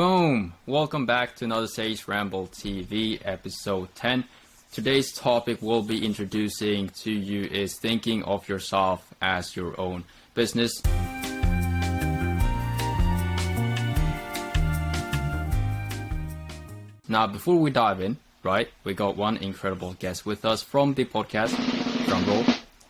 Boom! Welcome back to another Sage Ramble TV episode 10. Today's topic we'll be introducing to you is thinking of yourself as your own business. Now, before we dive in, right, we got one incredible guest with us from the podcast, Ramble,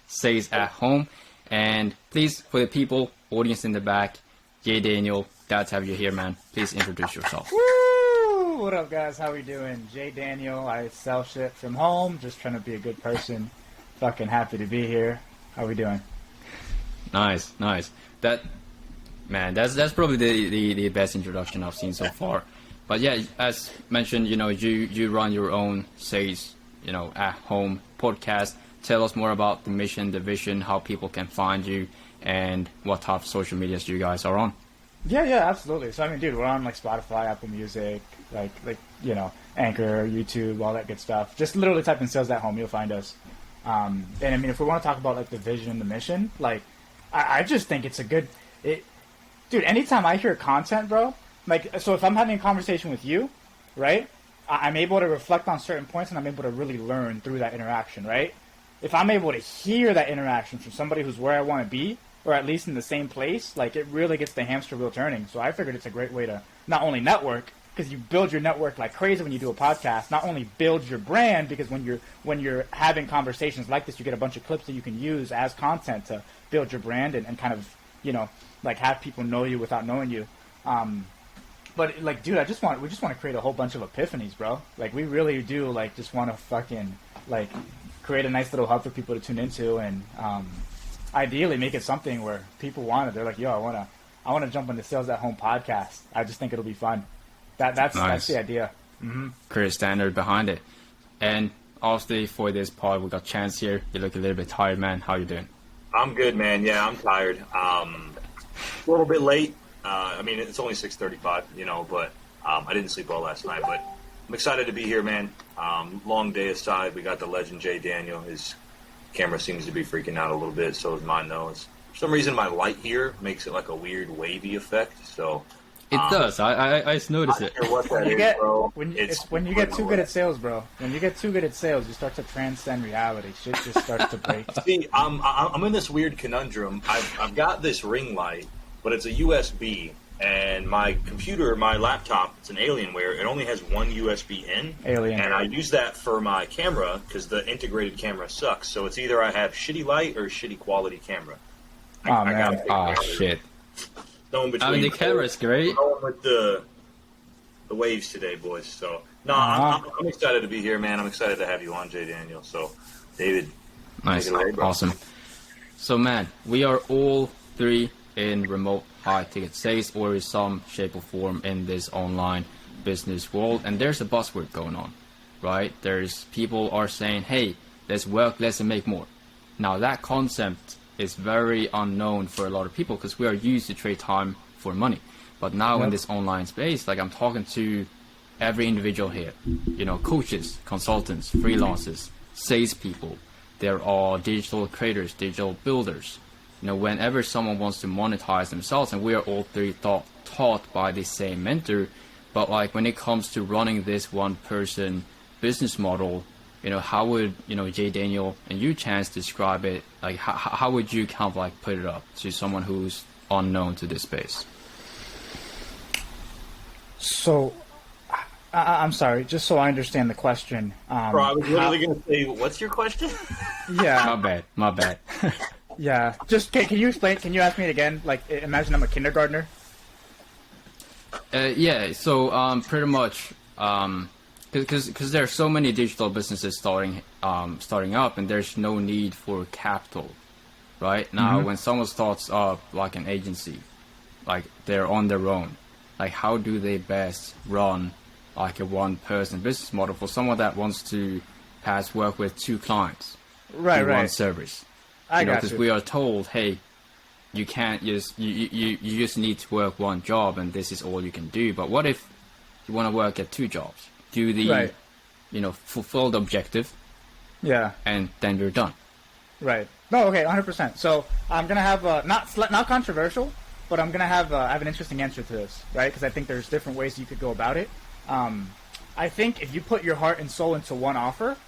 Stays at Home. And please, for the people, audience in the back, Jaydaniel, glad to have you here, man. Please introduce yourself. Woo! What up, guys? How we doing? Jaydaniel. I sell shit from home. Just trying to be a good person. Fucking happy to be here. How we doing? Nice. That's probably the best introduction I've seen so far. But yeah, as mentioned, you run your own Sage, at home podcast. Tell us more about the mission, the vision, how people can find you, and what type of social medias you guys are on. Yeah, absolutely. So, dude, we're on, Spotify, Apple Music, Anchor, YouTube, all that good stuff. Just literally type in Sales at Home, you'll find us. And, if we want to talk about, the vision and the mission, I just think it's dude, anytime I hear content, bro, so if I'm having a conversation with you, right, I'm able to reflect on certain points and I'm able to really learn through that interaction, right? If I'm able to hear that interaction from somebody who's where I want to be, or at least in the same place, it really gets the hamster wheel turning. So I figured it's a great way to not only network, because you build your network like crazy when you do a podcast, not only build your brand, because when you're having conversations like this, you get a bunch of clips that you can use as content to build your brand and kind of, have people know you without knowing you. But dude, we just want to create a whole bunch of epiphanies, bro. We really do, just want to fucking, create a nice little hub for people to tune into and, ideally make it something where people want it. They're like, yo, I want to jump on the Sales at Home podcast. I just think it'll be fun. That's the idea. Mm-hmm. Create a standard behind it. And obviously for this pod, we got Chance here. You look a little bit tired, man. How you doing? I'm good, man. Yeah, I'm tired. A little bit late. It's only 6:35, but I didn't sleep well last night. But I'm excited to be here, man. Long day aside, we got the legend Jaydaniel. His camera seems to be freaking out a little bit, so is mine though. For some reason, my light here makes it like a weird wavy effect. So it does. I just noticed it. When you get too good at sales, bro. When you get too good at sales, you start to transcend reality. Shit just starts to break. See, I'm in this weird conundrum. I've got this ring light, but it's a USB. And my computer, my laptop, it's an Alienware. It only has one USB in. And I use that for my camera because the integrated camera sucks. So it's either I have shitty light or shitty quality camera. Shit. The camera's great. Going with the waves today, boys. So, no, I'm excited to be here, man. I'm excited to have you on, Jaydaniel. So, David. Nice. Take it away, bro. Awesome. So, man, we are all three in remote high-ticket sales or in some shape or form in this online business world, and there's a buzzword going on, right? There's people are saying, hey, let's work less and make more. Now that concept is very unknown for a lot of people because we are used to trade time for money. But now in this online space, I'm talking to every individual here, coaches, consultants, freelancers, salespeople. There are digital creators, digital builders. Whenever someone wants to monetize themselves, and we are all three taught by the same mentor, but when it comes to running this one person business model, how would, Jaydaniel and you, Chance, describe it? How would you kind of put it up to someone who's unknown to this space? So, I'm sorry, just so I understand the question. Bro, I was literally going to say, what's your question? Yeah. My bad. Yeah, just can you explain? Can you ask me it again? Imagine I'm a kindergartner. Yeah. So pretty much, because there are so many digital businesses starting up, and there's no need for capital, right? Now, when someone starts up an agency, they're on their own. How do they best run a one-person business model for someone that wants to perhaps work with two clients, one service? Because we are told, hey, you can't just you just need to work one job and this is all you can do. But what if you want to work at two jobs? Do the fulfill the objective, and then you're done. Right. No, okay, 100%. So I'm gonna have not controversial, but I have an interesting answer to this, right? Because I think there's different ways you could go about it. I think if you put your heart and soul into one offer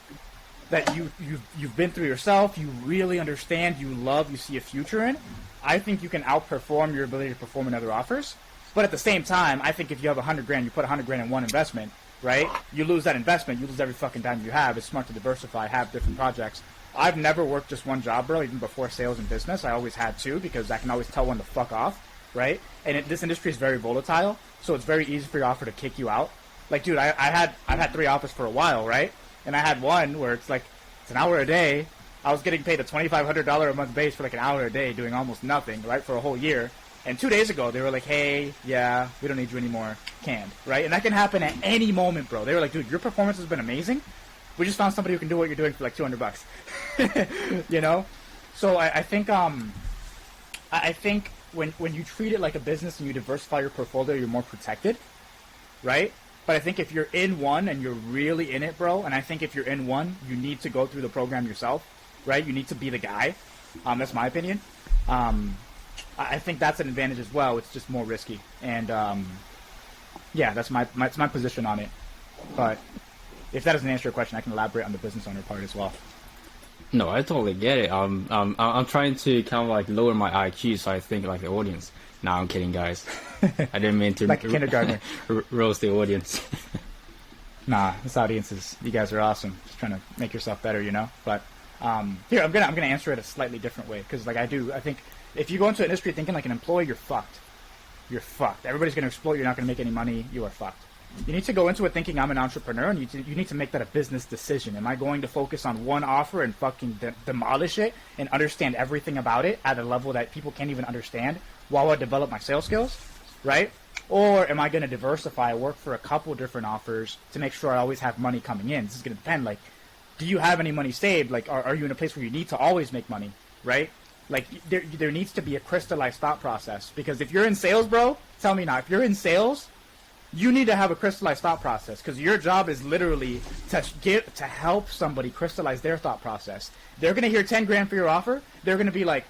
that you've been through yourself, you really understand, you love, you see a future in, I think you can outperform your ability to perform in other offers. But at the same time, I think if you have $100,000, you put $100,000 in one investment, right? You lose that investment, you lose every fucking dime you have. It's smart to diversify, have different projects. I've never worked just one job, bro, even before sales and business. I always had two because I can always tell when to fuck off, right? And this industry is very volatile, so it's very easy for your offer to kick you out. Like, dude, I've had 3 offers for a while, right? And I had one where it's like, it's an hour a day. I was getting paid a $2,500 a month base for like an hour a day doing almost nothing, right, for a whole year. And 2 days ago, they were like, hey, yeah, we don't need you anymore, canned, right? And that can happen at any moment, bro. They were like, dude, your performance has been amazing. We just found somebody who can do what you're doing for like $200, you know? So I think when you treat it like a business and you diversify your portfolio, you're more protected, right? But I think if you're in one and you're really in it, bro, and I think if you're in one, you need to go through the program yourself, right? You need to be the guy. That's my opinion. I think that's an advantage as well. It's just more risky. And, yeah, that's my position on it. But if that doesn't answer your question, I can elaborate on the business owner part as well. No, I totally get it. I'm trying to kind of like lower my IQ so I think like the audience. Nah, I'm kidding, guys. I didn't mean to like a kindergartner. Roast the audience. Nah, this audience is, you guys are awesome. Just trying to make yourself better, you know? But here, I'm gonna answer it a slightly different way because like I think if you go into an industry thinking like an employee, you're fucked. You're fucked. Everybody's gonna exploit. You're not gonna make any money. You are fucked. You need to go into it thinking I'm an entrepreneur, and you need to make that a business decision. Am I going to focus on one offer and fucking demolish it and understand everything about it at a level that people can't even understand while I develop my sales skills, right? Or am I going to diversify, work for a couple different offers to make sure I always have money coming in? This is going to depend. Like, do you have any money saved? Like, are you in a place where you need to always make money, right? Like, there needs to be a crystallized thought process. Because if you're in sales, bro, tell me now, if you're in sales, you need to have a crystallized thought process because your job is literally to help somebody crystallize their thought process. They're going to hear 10 grand for your offer. They're going to be like,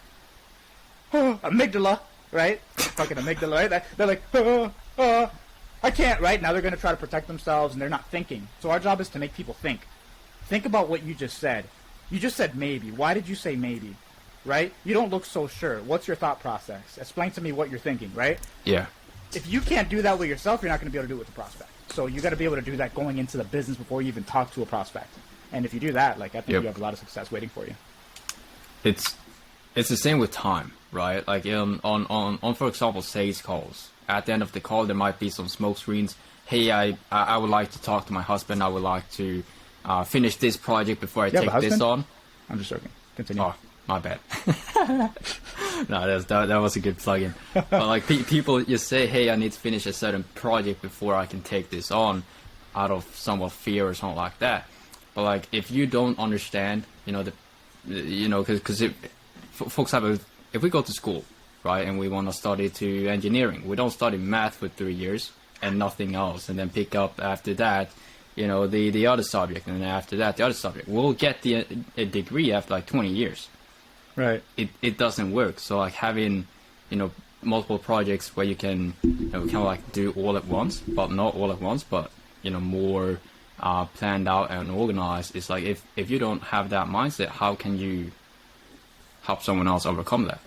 oh, amygdala, right? Fucking amygdala, right? They're like, I can't, right? Now they're going to try to protect themselves and they're not thinking. So our job is to make people think. Think about what you just said. You just said maybe. Why did you say maybe? Right? You don't look so sure. What's your thought process? Explain to me what you're thinking, right? Yeah. If you can't do that with yourself, you're not going to be able to do it with the prospect. So you got to be able to do that going into the business before you even talk to a prospect. And if you do that, like I think you have a lot of success waiting for you. It's the same with time, right? Like on for example, sales calls. At the end of the call, there might be some smoke screens. Hey, I would like to talk to my husband. I would like to finish this project before I take this on. I'm just joking. Continue. Oh, my bad. No, that was a good plug-in. But like people just say, hey, I need to finish a certain project before I can take this on, out of somewhat fear or something like that. But like if you don't understand, because folks if we go to school, right, and we want to study to engineering, we don't study math for 3 years and nothing else, and then pick up after that, the other subject, and then after that the other subject. We'll get a degree after like 20 years. Right. It doesn't work. So like having, multiple projects where you can, kind of like do all at once, but not all at once, but, more planned out and organized. It's like if you don't have that mindset, how can you help someone else overcome that?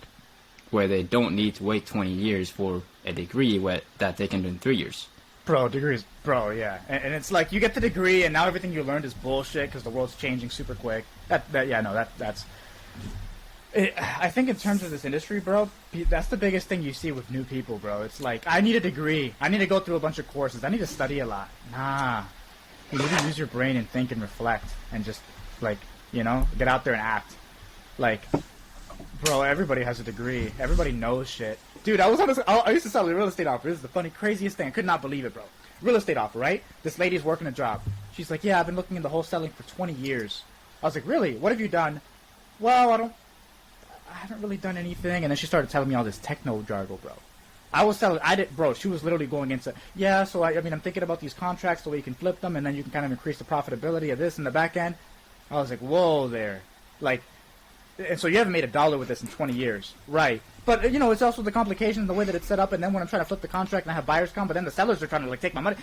Where they don't need to wait 20 years for a degree that they can do in 3 years. Bro, degrees, bro, yeah. And it's like you get the degree and now everything you learned is bullshit because the world's changing super quick. That's... I think in terms of this industry, bro, that's the biggest thing you see with new people, bro. It's like, I need a degree. I need to go through a bunch of courses. I need to study a lot. Nah. You need to use your brain and think and reflect and just, like, get out there and act. Like, bro, everybody has a degree. Everybody knows shit. Dude, I used to sell a real estate offer. This is the funny, craziest thing. I could not believe it, bro. Real estate offer, right? This lady's working a job. She's like, yeah, I've been looking into wholesaling for 20 years. I was like, really? What have you done? Well, I haven't really done anything. And then she started telling me all this techno jargon, bro. She was literally going into, so I'm thinking about these contracts, the way you can flip them, and then you can kind of increase the profitability of this in the back end. I was like, whoa there. Like, and so you haven't made $1 with this in 20 years, right? But you know, it's also the complications, the way that it's set up, and then when I'm trying to flip the contract and I have buyers come, but then the sellers are trying to like take my money.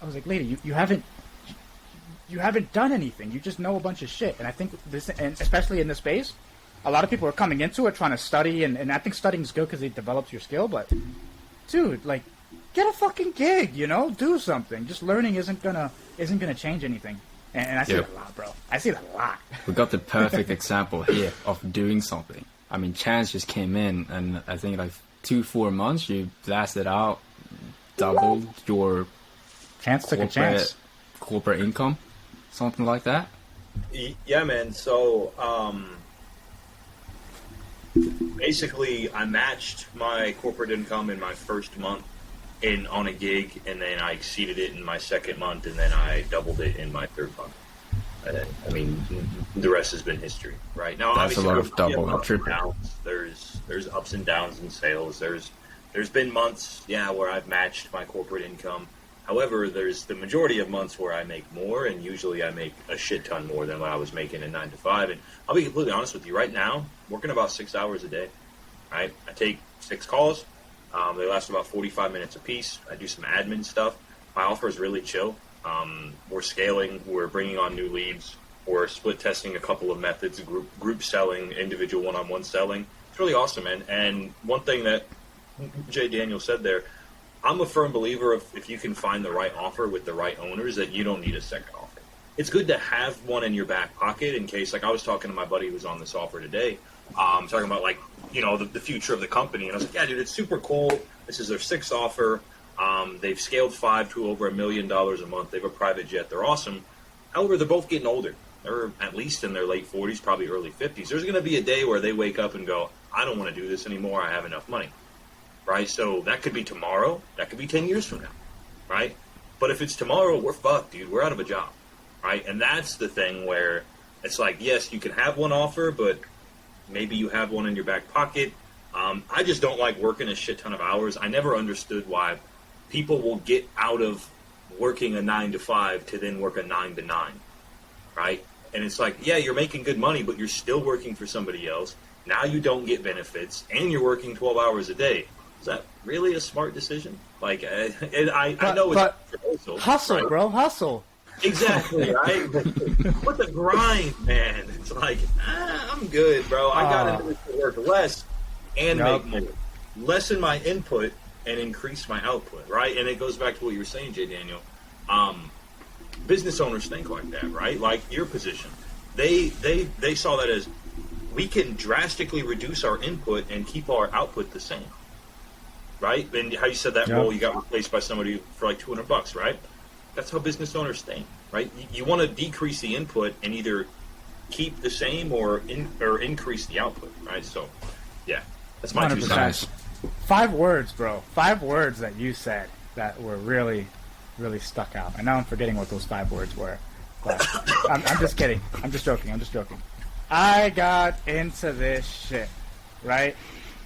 I was like, lady, you haven't done anything. You just know a bunch of shit. And I think this, and especially in this space, a lot of people are coming into it trying to study, and I think studying is good because it develops your skill. But dude, like, get a fucking gig, you know, do something. Just learning isn't gonna change anything. And I see that a lot, bro. I see that a lot. We got the perfect example here of doing something. I mean, Chance just came in, and I think like 2-4 months, you blasted out, doubled your Chance took a chance. Corporate income, something like that. Yeah, man. So basically, I matched my corporate income in my first month on a gig, and then I exceeded it in my second month, and then I doubled it in my third month. I mean, the rest has been history, right? Now, that's a lot of double and triple. Downs. There's ups and downs in sales. There's been months, where I've matched my corporate income. However, there's the majority of months where I make more, and usually I make a shit ton more than what I was making in 9 to 5. And I'll be completely honest with you, right now, I'm working about 6 hours a day. Right? I take 6 calls. They last about 45 minutes apiece. I do some admin stuff. My offer is really chill. We're scaling. We're bringing on new leads. We're split testing a couple of methods, group selling, individual one-on-one selling. It's really awesome, man. And one thing that Jaydaniel said there, I'm a firm believer of if you can find the right offer with the right owners, that you don't need a second offer. It's good to have one in your back pocket in case, like I was talking to my buddy who was on this offer today, talking about like, you know, the future of the company. And I was like, yeah, dude, it's super cool. This is their 6th offer. They've scaled 5 to over $1 million a month. They have a private jet. They're awesome. However, they're both getting older. They're at least in their late 40s, probably early 50s. There's going to be a day where they wake up and go, I don't want to do this anymore. I have enough money. Right? So that could be tomorrow. That could be 10 years from now. Right? But if it's tomorrow, we're fucked, dude. We're out of a job. Right? And that's the thing where it's like, yes, you can have one offer, but maybe you have one in your back pocket. I just don't like working a shit ton of hours. I never understood why people will get out of working a 9 to 5 to then work a 9 to 9. Right? And it's like, yeah, you're making good money, but you're still working for somebody else. Now you don't get benefits, and you're working 12 hours a day. Is that really a smart decision? Like, I know it's hustle, right? Bro, hustle. Exactly, right? What the grind, man? It's like, I'm good, bro. I got to work less and make more. Lessen my input and increase my output, right? And it goes back to what you were saying, Jaydaniel. Business owners think like that, right? Like your position. They saw that as we can drastically reduce our input and keep our output the same. Right? And how you said that role, you got replaced by somebody for like $200, right? That's how business owners think, right? You want to decrease the input and either keep the same or increase the output, right? So, yeah, that's my 2 cents. 5 words, bro. 5 words that you said that were really, really stuck out. I know I'm forgetting what those 5 words were, but I'm just kidding. I'm just joking. I got into this shit, right?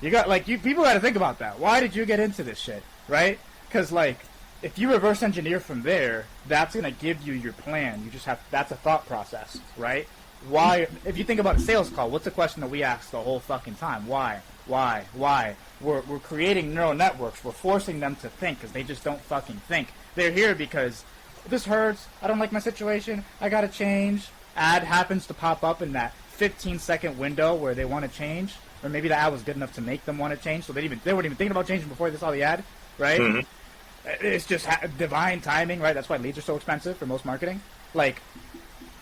People got to think about that. Why did you get into this shit, right? Because, like, if you reverse engineer from there, that's going to give you your plan. You just that's a thought process, right? Why, if you think about a sales call, what's the question that we ask the whole fucking time? Why? We're creating neural networks. We're forcing them to think because they just don't fucking think. They're here because this hurts. I don't like my situation. I got to change. Ad happens to pop up in that 15-second window where they want to change. Or maybe the ad was good enough to make them want to change, so they weren't even thinking about changing before they saw the ad, right? Mm-hmm. It's just divine timing, right? That's why leads are so expensive for most marketing. Like,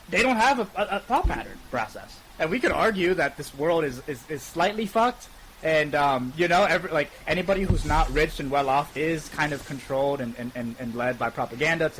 they don't have a thought pattern process. And we could argue that this world is slightly fucked, and, anybody who's not rich and well off is kind of controlled and led by propaganda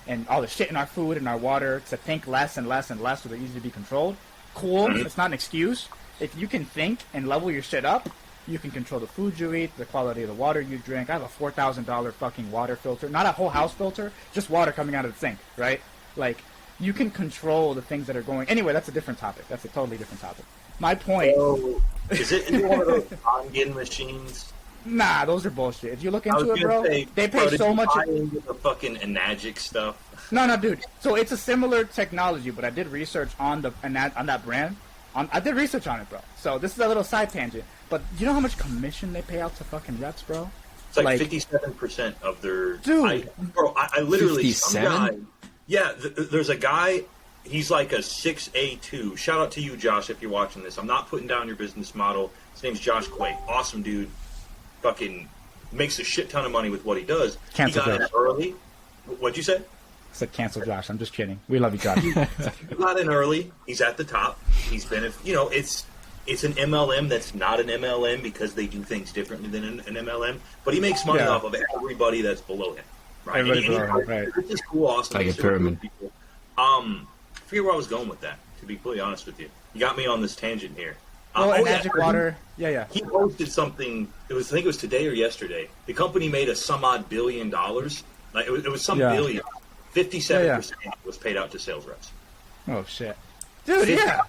and all the shit in our food and our water to think less and less and less so they're easy to be controlled. Cool. Mm-hmm. It's not an excuse. If you can think and level your shit up, you can control the food you eat, the quality of the water you drink. I have a $4,000 fucking water filter. Not a whole house filter, just water coming out of the sink, right? Like, you can control the things that are going... Anyway, that's a different topic. That's a totally different topic. My point... So, is it one of those Onion machines? Nah, those are bullshit. If you look into it, bro, they pay so much... Into the fucking Enagic stuff? No, dude. So it's a similar technology, but I did research on that brand. I did research on it, bro. So this is a little side tangent. But you know how much commission they pay out to fucking reps, bro? It's like 57% of their... Dude. I literally... 57? Yeah, there's a guy... He's like a 6A2. Shout out to you, Josh, if you're watching this. I'm not putting down your business model. His name's Josh Quay. Awesome dude. Fucking makes a shit ton of money with what he does. Cancel he got Josh. in early. What'd you say? I said cancel Josh. I'm just kidding. We love you, Josh. He got in early. He's at the top. He's been... It's an MLM that's not an MLM because they do things differently than an MLM. But he makes money off of everybody that's below him. Right? Everybody below him, right. It's just cool, awesome. Like a pyramid. I forget where I was going with that, to be completely honest with you. You got me on this tangent here. Magic Water. Yeah. He posted something, I think it was today or yesterday. The company made a some odd $1 billion. Like it was some billion. 57% was paid out to sales reps. Oh, shit. Dude, yeah.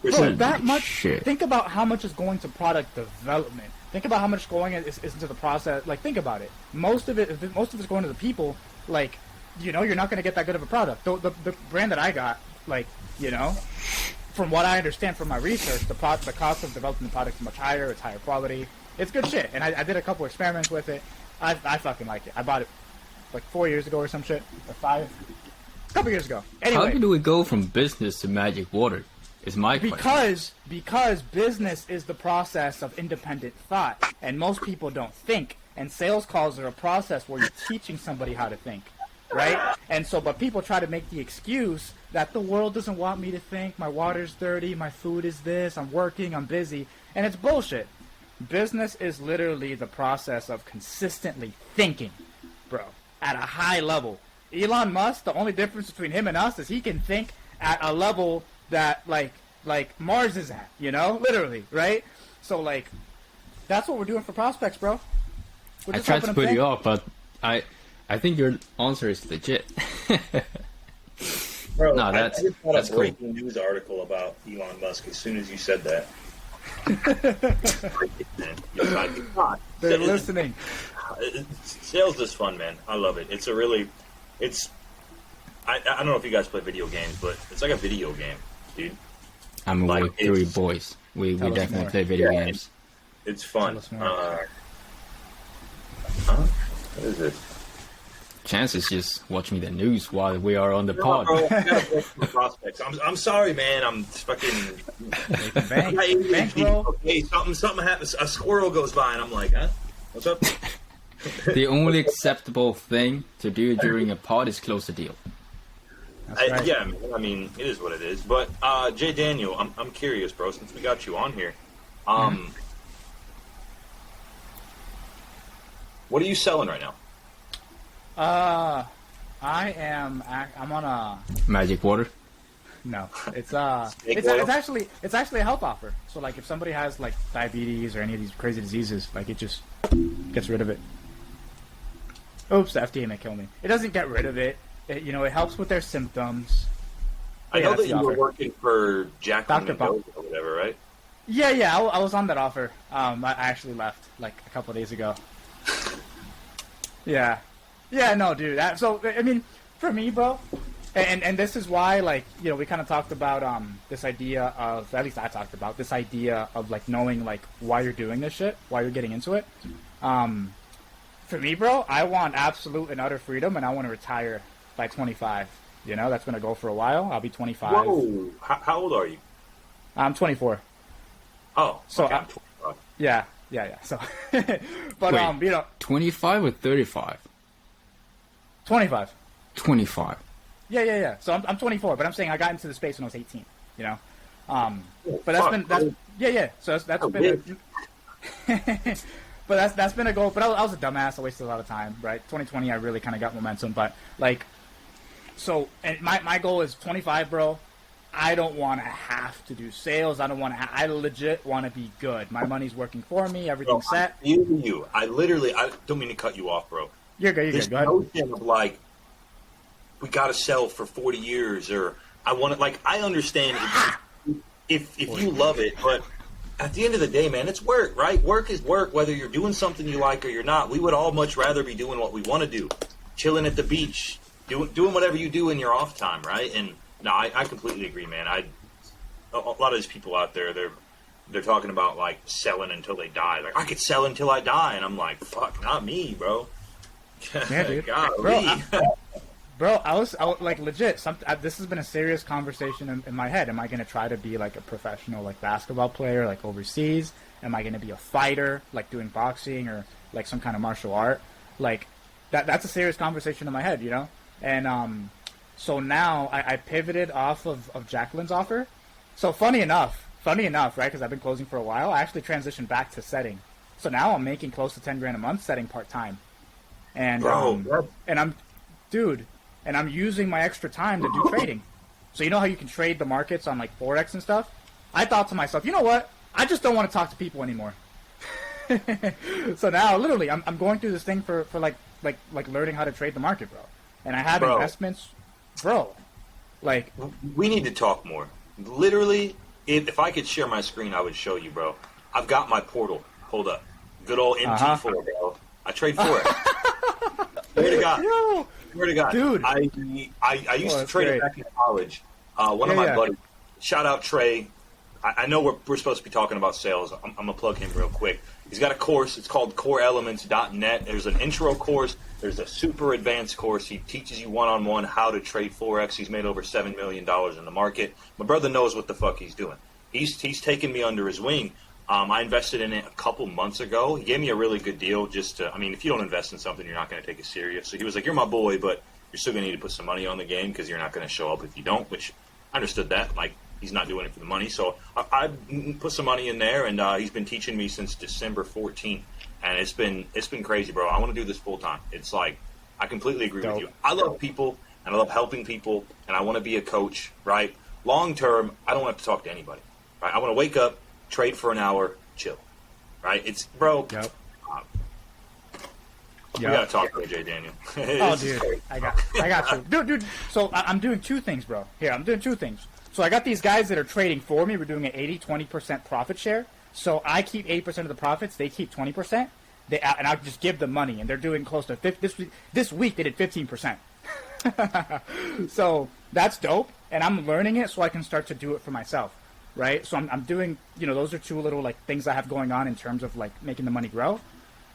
Bro, that much. Shit. Think about how much is going to product development. Think about how much going is into the process. Like, think about it. Most of it's going to the people. Like, you're not going to get that good of a product. The brand that I got, like, from what I understand from my research, the cost of developing the product is much higher. It's higher quality. It's good shit. And I did a couple experiments with it. I fucking like it. I bought it like 4 years ago or some shit, or 5. A couple years ago. Anyway, how do we go from business to Magic Water? Is my question. Because business is the process of independent thought, and most people don't think. And sales calls are a process where you're teaching somebody how to think, right? And so, but people try to make the excuse that the world doesn't want me to think. My water's dirty. My food is this. I'm working. I'm busy, and it's bullshit. Business is literally the process of consistently thinking, bro, at a high level. Elon Musk, the only difference between him and us is he can think at a level that like Mars is at, literally, right? So like, that's what we're doing for prospects, bro. I tried to put you off, but I think your answer is legit. Bro, no, that's I just that's a breaking news article about Elon Musk as soon as you said that. They're listening. Sales is fun, man. I love it. I don't know if you guys play video games, but it's like a video game, dude. I mean, we're 3 boys. We definitely play video games. It's fun. What is it? Chance is just watching the news while we are on the pod. Bro, I gotta work for prospects. I'm sorry, man. I'm fucking... Bankroll. Okay, something happens. A squirrel goes by, and I'm like, huh? What's up? The only acceptable thing to do during a pod is close the deal. Right. Yeah, I mean, it is what it is. But Jaydaniel, I'm curious, bro. Since we got you on here, what are you selling right now? I'm on a Magic Water. No, it's actually a health offer. So like, if somebody has like diabetes or any of these crazy diseases, like it just gets rid of it. Oops, the FDA may kill me. It doesn't get rid of it. It helps with their symptoms. I know that you were working for Jacqueline Dr. Mendoza or whatever, right? Yeah, I was on that offer. I actually left like a couple of days ago. Yeah, no, dude. So I mean, for me, bro, and this is why, like, we kind of talked about this idea of, at least I talked about this idea of like knowing like why you're doing this shit, why you're getting into it. For me, bro, I want absolute and utter freedom, and I want to retire by 25. That's going to go for a while. I'll be 25. Whoa. How old are you? I'm 24. Oh, so okay. Yeah. So, but wait, 25 or 35? 25. 25. Yeah. So I'm 24, but I'm saying I got into the space when I was 18. But So that's been. But that's been a goal. But I was a dumbass. I wasted a lot of time. Right. 2020, I really kind of got momentum. But like, so, and my goal is 25, bro. I don't want to have to do sales. I don't want to. I legit want to be good. My money's working for me. Everything's set. I don't mean to cut you off, bro. You're good. This Go ahead. notion of like, we got to sell for 40 years, or I want to, like, I understand if you love it, but at the end of the day, man, it's work, right? Work is work, whether you're doing something you like or you're not. We would all much rather be doing what we want to do, chilling at the beach, doing whatever you do in your off time, right? And no, I completely agree, man. a lot of these people out there, they're talking about like selling until they die. Like, I could sell until I die, and I'm like, fuck, not me, bro. Yeah, dude. Bro, I was like legit. This has been a serious conversation in my head. Am I going to try to be like a professional like basketball player like overseas? Am I going to be a fighter like doing boxing or like some kind of martial art? Like that's a serious conversation in my head, you know. And so now I pivoted off of Jacqueline's offer. So funny enough, right? Because I've been closing for a while. I actually transitioned back to setting. So now I'm making close to $10,000 a month setting part time. And and I'm using my extra time to do trading. So you know how you can trade the markets on like Forex and stuff? I thought to myself, you know what? I just don't want to talk to people anymore. So now, literally, I'm going through this thing for like learning how to trade the market, bro. And I have investments, bro. Like, we need to talk more. Literally, if I could share my screen, I would show you, bro. I've got my portal. Hold up. Good old MT4, bro. I trade Forex. Swear to God. Yo. Swear to God. Dude. I used to trade it back in college. One of my buddies, shout out Trey. I know we're supposed to be talking about sales. I'm going to plug him real quick. He's got a course. It's called coreelements.net. There's an intro course. There's a super advanced course. He teaches you one-on-one how to trade Forex. He's made over $7 million in the market. My brother knows what the fuck he's doing. He's taken me under his wing. I invested in it a couple months ago. He gave me a really good deal if you don't invest in something, you're not going to take it serious. So he was like, you're my boy, but you're still going to need to put some money on the game because you're not going to show up if you don't, which I understood that. Like, he's not doing it for the money. So I put some money in there, and he's been teaching me since December 14th. And it's been crazy, bro. I want to do this full time. It's like, I completely agree with you. I love people, and I love helping people, and I want to be a coach, right? Long term, I don't have to talk to anybody, right? I want to wake up, trade for an hour, chill, right? It's, bro. Yep. We gotta talk to Jaydaniel. Oh, dude, I got you, dude. So I'm doing two things, bro. Here, I'm doing two things. So I got these guys that are trading for me. We're doing an 80-20% profit share. So I keep 80% of the profits. They keep 20%. And I'll just give them money. And they're doing close to 50. This week they did 15%. So that's dope. And I'm learning it so I can start to do it for myself, right? So I'm doing, those are two little like things I have going on in terms of like making the money grow.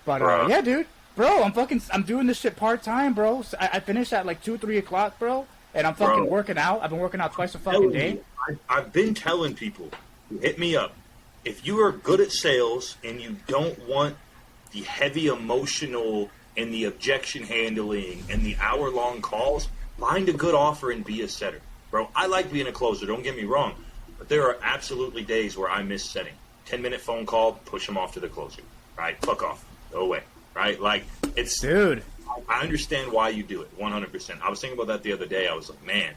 But yeah, dude, bro, I'm doing this shit part time, bro. So I finish at like 2-3 o'clock, bro. And I'm fucking working out. I've been working out twice a fucking day. I've been telling people who hit me up, if you are good at sales and you don't want the heavy emotional and the objection handling and the hour-long calls, find a good offer and be a setter. Bro, I like being a closer, don't get me wrong, but there are absolutely days where I miss setting. 10-minute phone call, push them off to the closer, right? Fuck off. Go away, right? Like, it's... Dude. I understand why you do it, 100%. I was thinking about that the other day. I was like, man,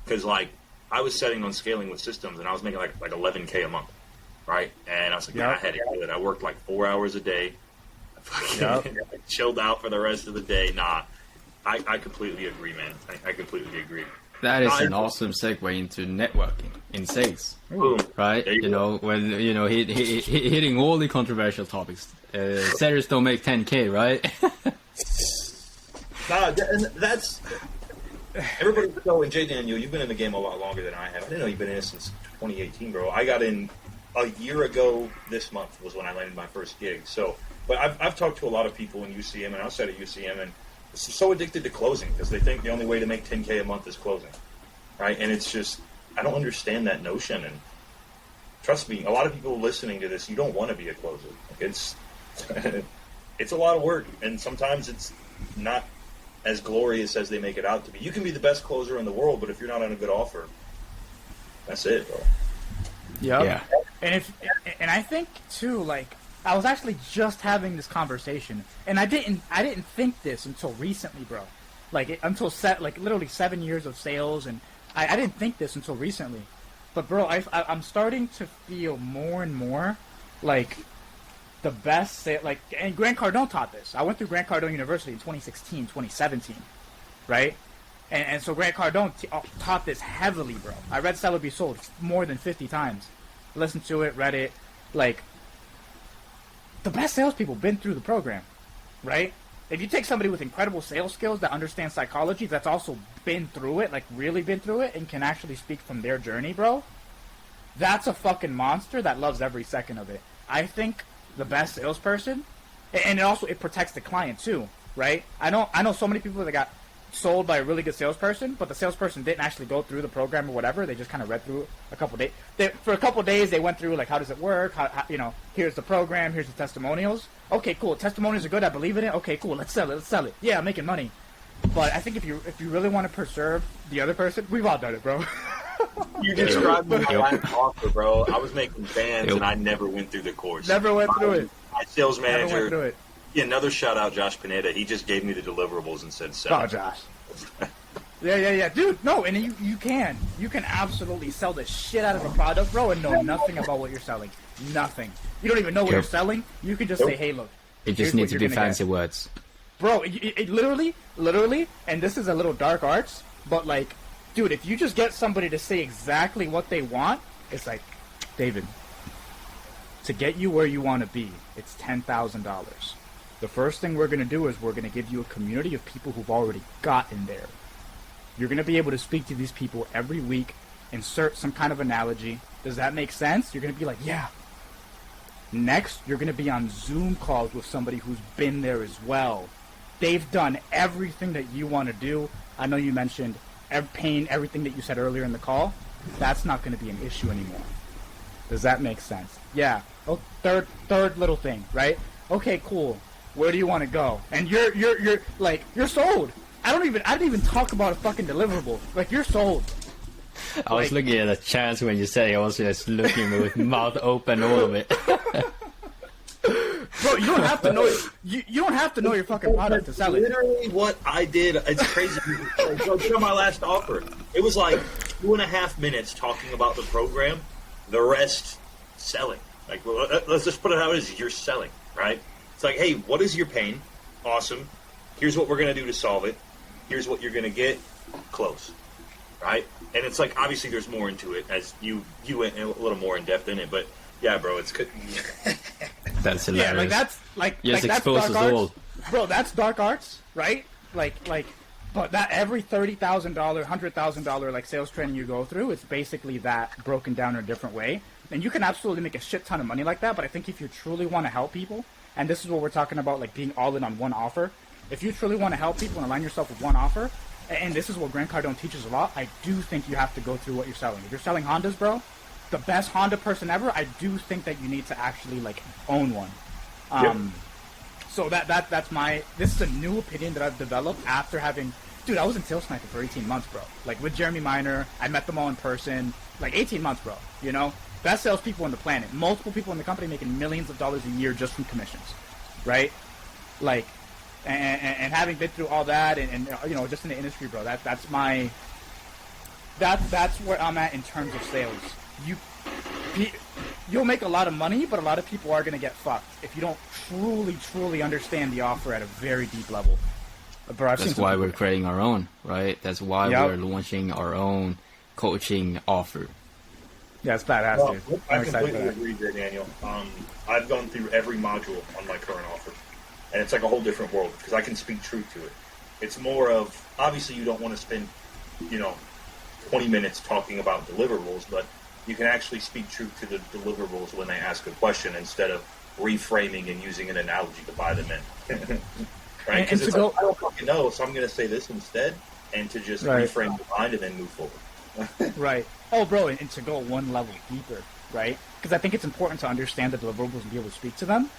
because like I was setting on scaling with systems, and I was making like $11K a month, right? And I was like, man, I had it good. I worked like 4 hours a day. I chilled out for the rest of the day. Nah, I completely agree, man. I completely agree. That is an awesome segue into networking in sales, Boom. right? When hitting all the controversial topics. Sellers don't make 10K, right? And that's everybody. So, and Jaydaniel, you've been in the game a lot longer than I have. I didn't know you've been in it since 2018, bro. I got in a year ago. This month was when I landed my first gig. So, but I've talked to a lot of people in UCM and outside of UCM, and so addicted to closing because they think the only way to make 10K a month is closing, right? And it's just, I don't understand that notion. And trust me, a lot of people listening to this, you don't want to be a closer. Like it's a lot of work, and sometimes it's not as glorious as they make it out to be. You can be the best closer in the world, but if you're not on a good offer, that's it, bro. Yep. Yeah. And I think too, like, I was actually just having this conversation, and I didn't think this until recently, bro. Like literally 7 years of sales, and I didn't think this until recently. But bro, I'm starting to feel more and more like the best and Grant Cardone taught this. I went through Grant Cardone University in 2016, 2017, right? And so Grant Cardone taught this heavily, bro. I read Sell or Be Sold more than 50 times. Listened to it, read it, like. The best salespeople been through the program, right? If you take somebody with incredible sales skills that understands psychology, that's also been through it, like really been through it, and can actually speak from their journey, bro, that's a fucking monster that loves every second of it. I think the best salesperson, and it protects the client too, right? I know so many people that got sold by a really good salesperson, but the salesperson didn't actually go through the program or whatever. They just kind of read through a couple days. For a couple days, they went through like, how does it work? How, you know, here's the program, here's the testimonials. Okay, cool. Testimonials are good. I believe in it. Okay, cool. Let's sell it. Yeah, I'm making money. But I think if you really want to preserve the other person, we've all done it, bro. You described my last offer, bro. I was making bands and I never went through the course. Never went through it. My sales manager. Never went through it. Yeah, another shout out, Josh Pineda. He just gave me the deliverables and said, "Sell." Oh, Josh. Yeah, dude. No, and you can absolutely sell the shit out of a product, bro, and know nothing about what you're selling. Nothing. You don't even know what you're selling. You can just say, "Hey, look." It just needs to be fancy words. Bro, it literally, and this is a little dark arts, but like, dude, if you just get somebody to say exactly what they want, it's like, David, to get you where you want to be, it's $10,000. The first thing we're going to do is we're going to give you a community of people who've already gotten there. You're going to be able to speak to these people every week, insert some kind of analogy. Does that make sense? You're going to be like, yeah. Next, you're going to be on Zoom calls with somebody who's been there as well. They've done everything that you want to do. I know you mentioned pain, everything that you said earlier in the call. That's not going to be an issue anymore. Does that make sense? Yeah. Oh, third little thing, right? Okay, cool. Where do you want to go? And you're like, you're sold. I didn't even talk about a fucking deliverable. Like, you're sold. I was looking at the chance when you said it. I was just looking with mouth open all of it. Bro, you don't have to know. You don't have to know your fucking product to sell it. Literally, what I did. It's crazy. Go to my last offer. It was like 2.5 minutes talking about the program. The rest selling. Like, well, let's just put it how it is. You're selling, right? It's like, hey, what is your pain? Awesome. Here's what we're gonna do to solve it. Here's what you're gonna get. Close, right? And it's like, obviously, there's more into it as you went a little more in depth in it, but. Yeah, bro, it's good. That's hilarious. Yeah, like that's like yes, like that's dark arts, bro. That's dark arts, right? Like, but that every $30,000, $100,000 like sales training you go through, it's basically that broken down in a different way. And you can absolutely make a shit ton of money like that. But I think if you truly want to help people, and this is what we're talking about, like being all in on one offer. If you truly want to help people and align yourself with one offer, and this is what Grant Cardone teaches a lot, I do think you have to go through what you're selling. If you're selling Hondas, bro. The best Honda person ever, I do think that you need to actually like own one. So that's my. This is a new opinion that I've developed after having. Dude, I was in Sales Sniper for 18 months, bro. Like with Jeremy Minor, I met them all in person. Like 18 months, bro. You know, best salespeople on the planet. Multiple people in the company making millions of dollars a year just from commissions, right? Like, and having been through all that, and you know, just in the industry, bro. That's my. That's where I'm at in terms of sales. You'll make a lot of money, but a lot of people are going to get fucked if you don't truly understand the offer at a very deep level. Bro, that's why we're creating our own, right? That's why we're launching our own coaching offer. Yeah, it's badass, dude. I completely agree, Jaydaniel. I've gone through every module on my current offer, and it's like a whole different world because I can speak truth to it. It's more of, obviously you don't want to spend, 20 minutes talking about deliverables, but you can actually speak truth to the deliverables when they ask a question instead of reframing and using an analogy to buy them in. Right? Because it's like, I don't fucking know, so I'm going to say this instead, and to just reframe the mind and then move forward. Right. Oh, bro, and to go one level deeper, right? Because I think it's important to understand the deliverables and be able to speak to them,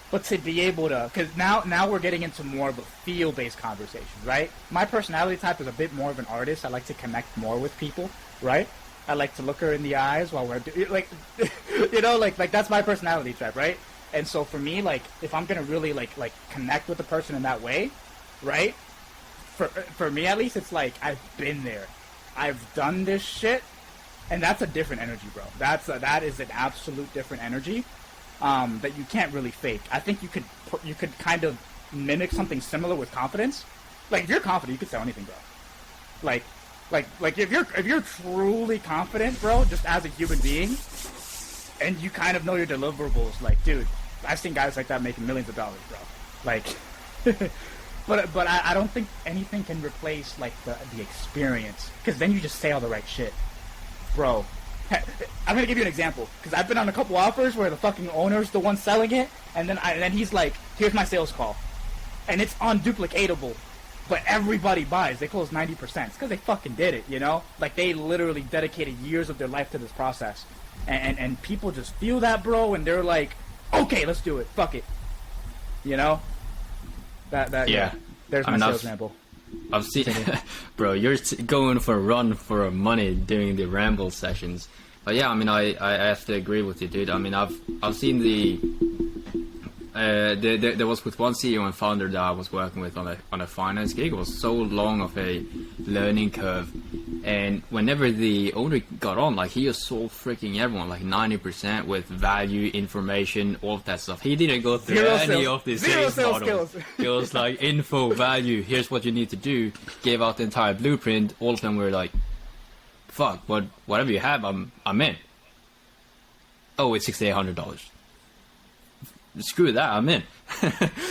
but to be able to, because now we're getting into more of a feel-based conversation, right? My personality type is a bit more of an artist. I like to connect more with people, right? I like to look her in the eyes while we're like, like that's my personality type, right? And so for me, like, if I'm gonna really like connect with the person in that way, right? For me at least, it's like I've been there, I've done this shit, and that's a different energy, bro. That is an absolute different energy that you can't really fake. I think you could kind of mimic something similar with confidence. Like if you're confident, you could sell anything, bro. Like if you're truly confident, bro, just as a human being, and you kind of know your deliverables, like, dude, I've seen guys like that making millions of dollars, bro. Like, but I don't think anything can replace like the experience, because then you just say all the right shit, bro. I'm gonna give you an example because I've been on a couple offers where the fucking owner's the one selling it, and then he's like, "Here's my sales call," and it's unduplicatable, but everybody buys. They close 90%. It's because they fucking did it, you know? Like they literally dedicated years of their life to this process, and people just feel that, bro, and they're like, "Okay, let's do it. Fuck it," you know? That yeah. There's my sales example. I've seen, bro, you're going for a run for money during the Ramble sessions. But yeah, I mean, I have to agree with you, dude. I mean, I've seen there was with one CEO and founder that I was working with on a finance gig. It was so long of a learning curve, and whenever the owner got on, like he just sold freaking everyone like 90% with value, information, all of that stuff. He didn't go through any of the sales models. It was like info, value. Here's what you need to do. Gave out the entire blueprint. All of them were like, "Fuck, whatever you have, I'm in." Oh, it's $6,800. Screw that, I'm in.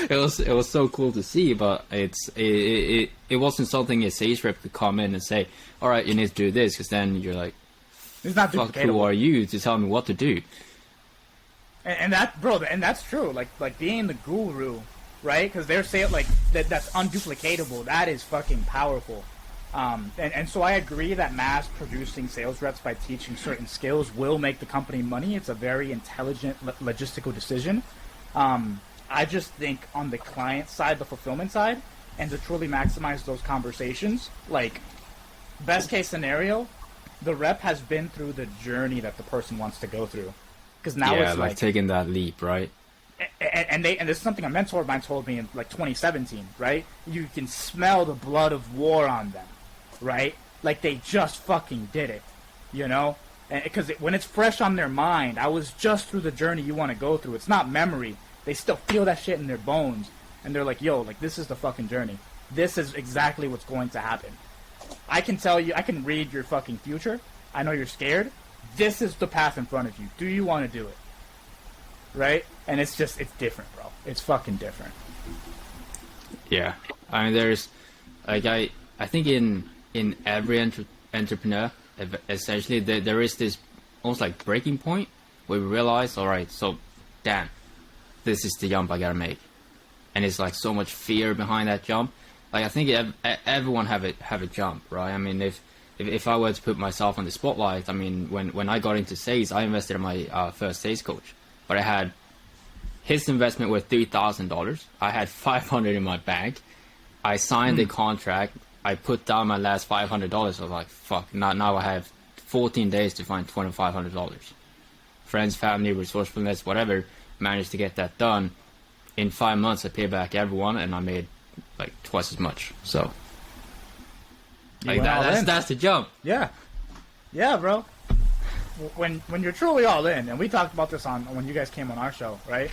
It was so cool to see, but it wasn't something a sales rep could come in and say, "All right, you need to do this," because then you're like, "It's not fuck, who are you to tell me what to do?" And that, bro, and that's true. Like being the guru, right? Because they're saying like that's unduplicatable. That is fucking powerful. And so I agree that mass producing sales reps by teaching certain skills will make the company money. It's a very intelligent logistical decision. I just think on the client side, the fulfillment side, and to truly maximize those conversations, like best case scenario, the rep has been through the journey that the person wants to go through. Because now it's like taking that leap, right? And this is something a mentor of mine told me in like 2017, right? You can smell the blood of war on them, right? Like they just fucking did it, you know? Because when it's fresh on their mind, I was just through the journey you want to go through. It's not memory. They still feel that shit in their bones. And they're like, yo, like this is the fucking journey. This is exactly what's going to happen. I can tell you, I can read your fucking future. I know you're scared. This is the path in front of you. Do you want to do it? Right? And it's different, bro. It's fucking different. Yeah. I mean, there's, like, I think in every entrepreneur, essentially, there is this almost like breaking point where we realize, all right, so, damn, this is the jump I gotta make. And it's like so much fear behind that jump. Like, I think everyone have a jump, right? I mean, if I were to put myself on the spotlight, I mean, when I got into sales, I invested in my first sales coach. But I had his investment worth $3,000. I had $500 in my bank. I signed the contract. I put down my last $500. I was like, fuck, now I have 14 days to find $2,500. Friends, family, resourcefulness, whatever, managed to get that done. In 5 months, I paid back everyone, and I made like twice as much. So, like that's the jump. Yeah, bro. When you're truly all in, and we talked about this on when you guys came on our show, right?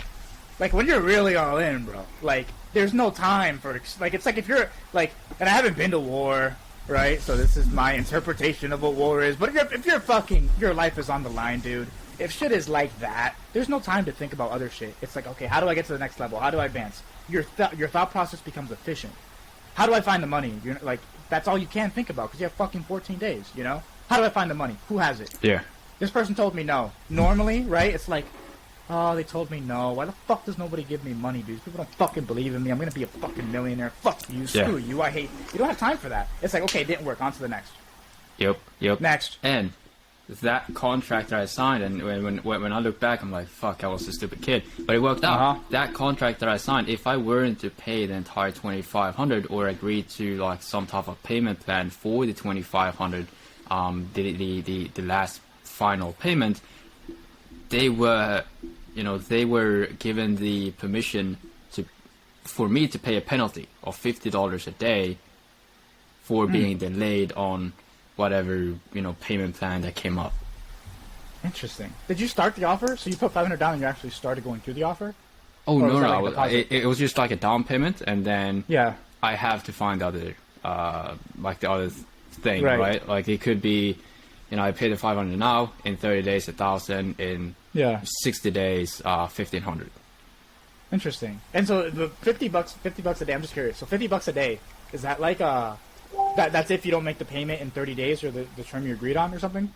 Like when you're really all in, bro. Like there's no time for like it's like if you're like, and I haven't been to war, right? So this is my interpretation of what war is. But if you're fucking, your life is on the line, dude. If shit is like that, there's no time to think about other shit. It's like, okay, how do I get to the next level? How do I advance? Your thought process becomes efficient. How do I find the money? You're like, that's all you can think about because you have fucking 14 days, you know? How do I find the money? Who has it? Yeah. This person told me no. Normally, right, it's like, oh, they told me no. Why the fuck does nobody give me money, dude? People don't fucking believe in me. I'm going to be a fucking millionaire. Fuck you. Screw you. I hate... You don't have time for that. It's like, okay, it didn't work. On to the next. Yep. Next. And that contract that I signed, and when I look back, I'm like, fuck, I was a stupid kid. But it worked out. That contract that I signed, if I weren't to pay the entire $2,500 or agree to like some type of payment plan for the $2,500, the last final payment, they were given the permission for me to pay a penalty of $50 a day for being delayed on whatever payment plan that came up. Interesting. Did you start the offer? So you put $500 down and you actually started going through the offer? Oh, or no. Like it was just like a down payment, and then I have to find the other thing, right? Like it could be, I pay the $500 now, in 30 days 1,000, in 60 days 1,500. Interesting. And so the $50 a day. I'm just curious. So $50 a day, is that like that's if you don't make the payment in 30 days or the term you agreed on or something?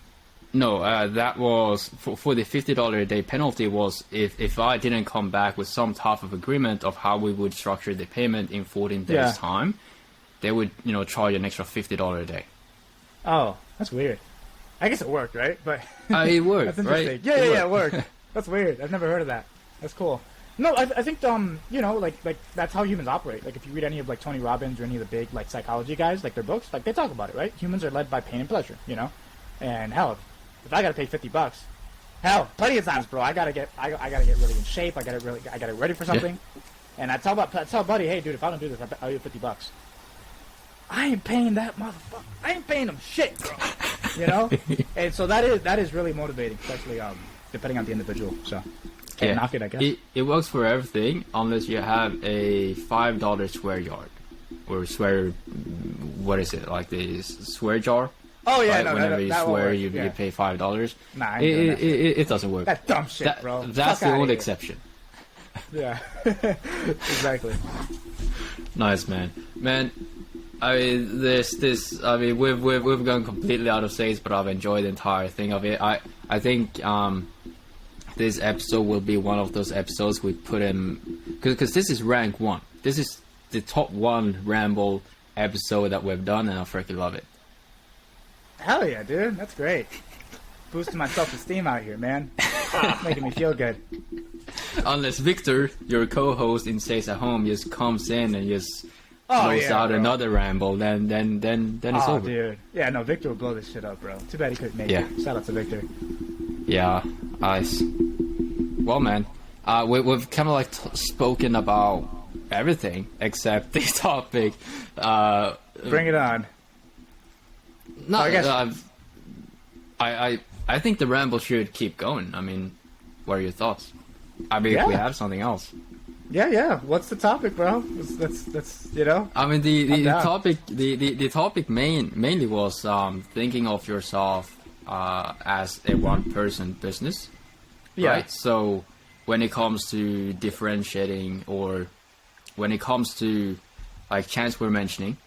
No, that was for the $50 a day penalty was if I didn't come back with some type of agreement of how we would structure the payment in 14 days time, they would charge an extra $50 a day. Oh, that's weird. I guess it worked, right? But it worked, that's interesting. right? Yeah, it worked. That's weird. I've never heard of that. That's cool. No, I think like that's how humans operate. Like if you read any of like Tony Robbins or any of the big like psychology guys, like their books, like they talk about it, right? Humans are led by pain and pleasure, And hell, if I gotta pay $50, hell, plenty of times, bro, I gotta get really in shape. I gotta get ready for something. Yeah. And I tell buddy, hey, dude, if I don't do this, I'll you $50. I ain't paying that motherfucker. I ain't paying them shit, bro. And so that is really motivating, especially depending on the individual. So can't knock it, I guess. It works for everything unless you have a $5 swear yard or swear. What is it, like the swear jar? Oh yeah, right? no, Whenever you swear, you pay $5. Nah, it doesn't work. That dumb shit, bro. That's the only exception. Yeah, exactly. Nice, man. I mean, this. I mean, we've gone completely out of stage, but I've enjoyed the entire thing of it. I think this episode will be one of those episodes we put in because this is rank 1. This is the top 1 Ramble episode that we've done, and I freaking love it. Hell yeah, dude. That's great. Boosting my self-esteem out here, man. Making me feel good. Unless Victor, your co-host in Stays at Home, just comes in and just blows out another ramble, then it's over. Dude. Yeah, no, Victor will blow this shit up, bro. Too bad he couldn't make it. Shout out to Victor. Yeah, nice. Well, man, we've kind of like spoken about everything except the topic. Bring it on. No, I think the ramble should keep going. I mean, what are your thoughts? I mean, if we have something else. Yeah. What's the topic, bro? That's I mean, the topic mainly was thinking of yourself as a one-person business. Yeah. Right. So when it comes to differentiating, or when it comes to like Chance were mentioning,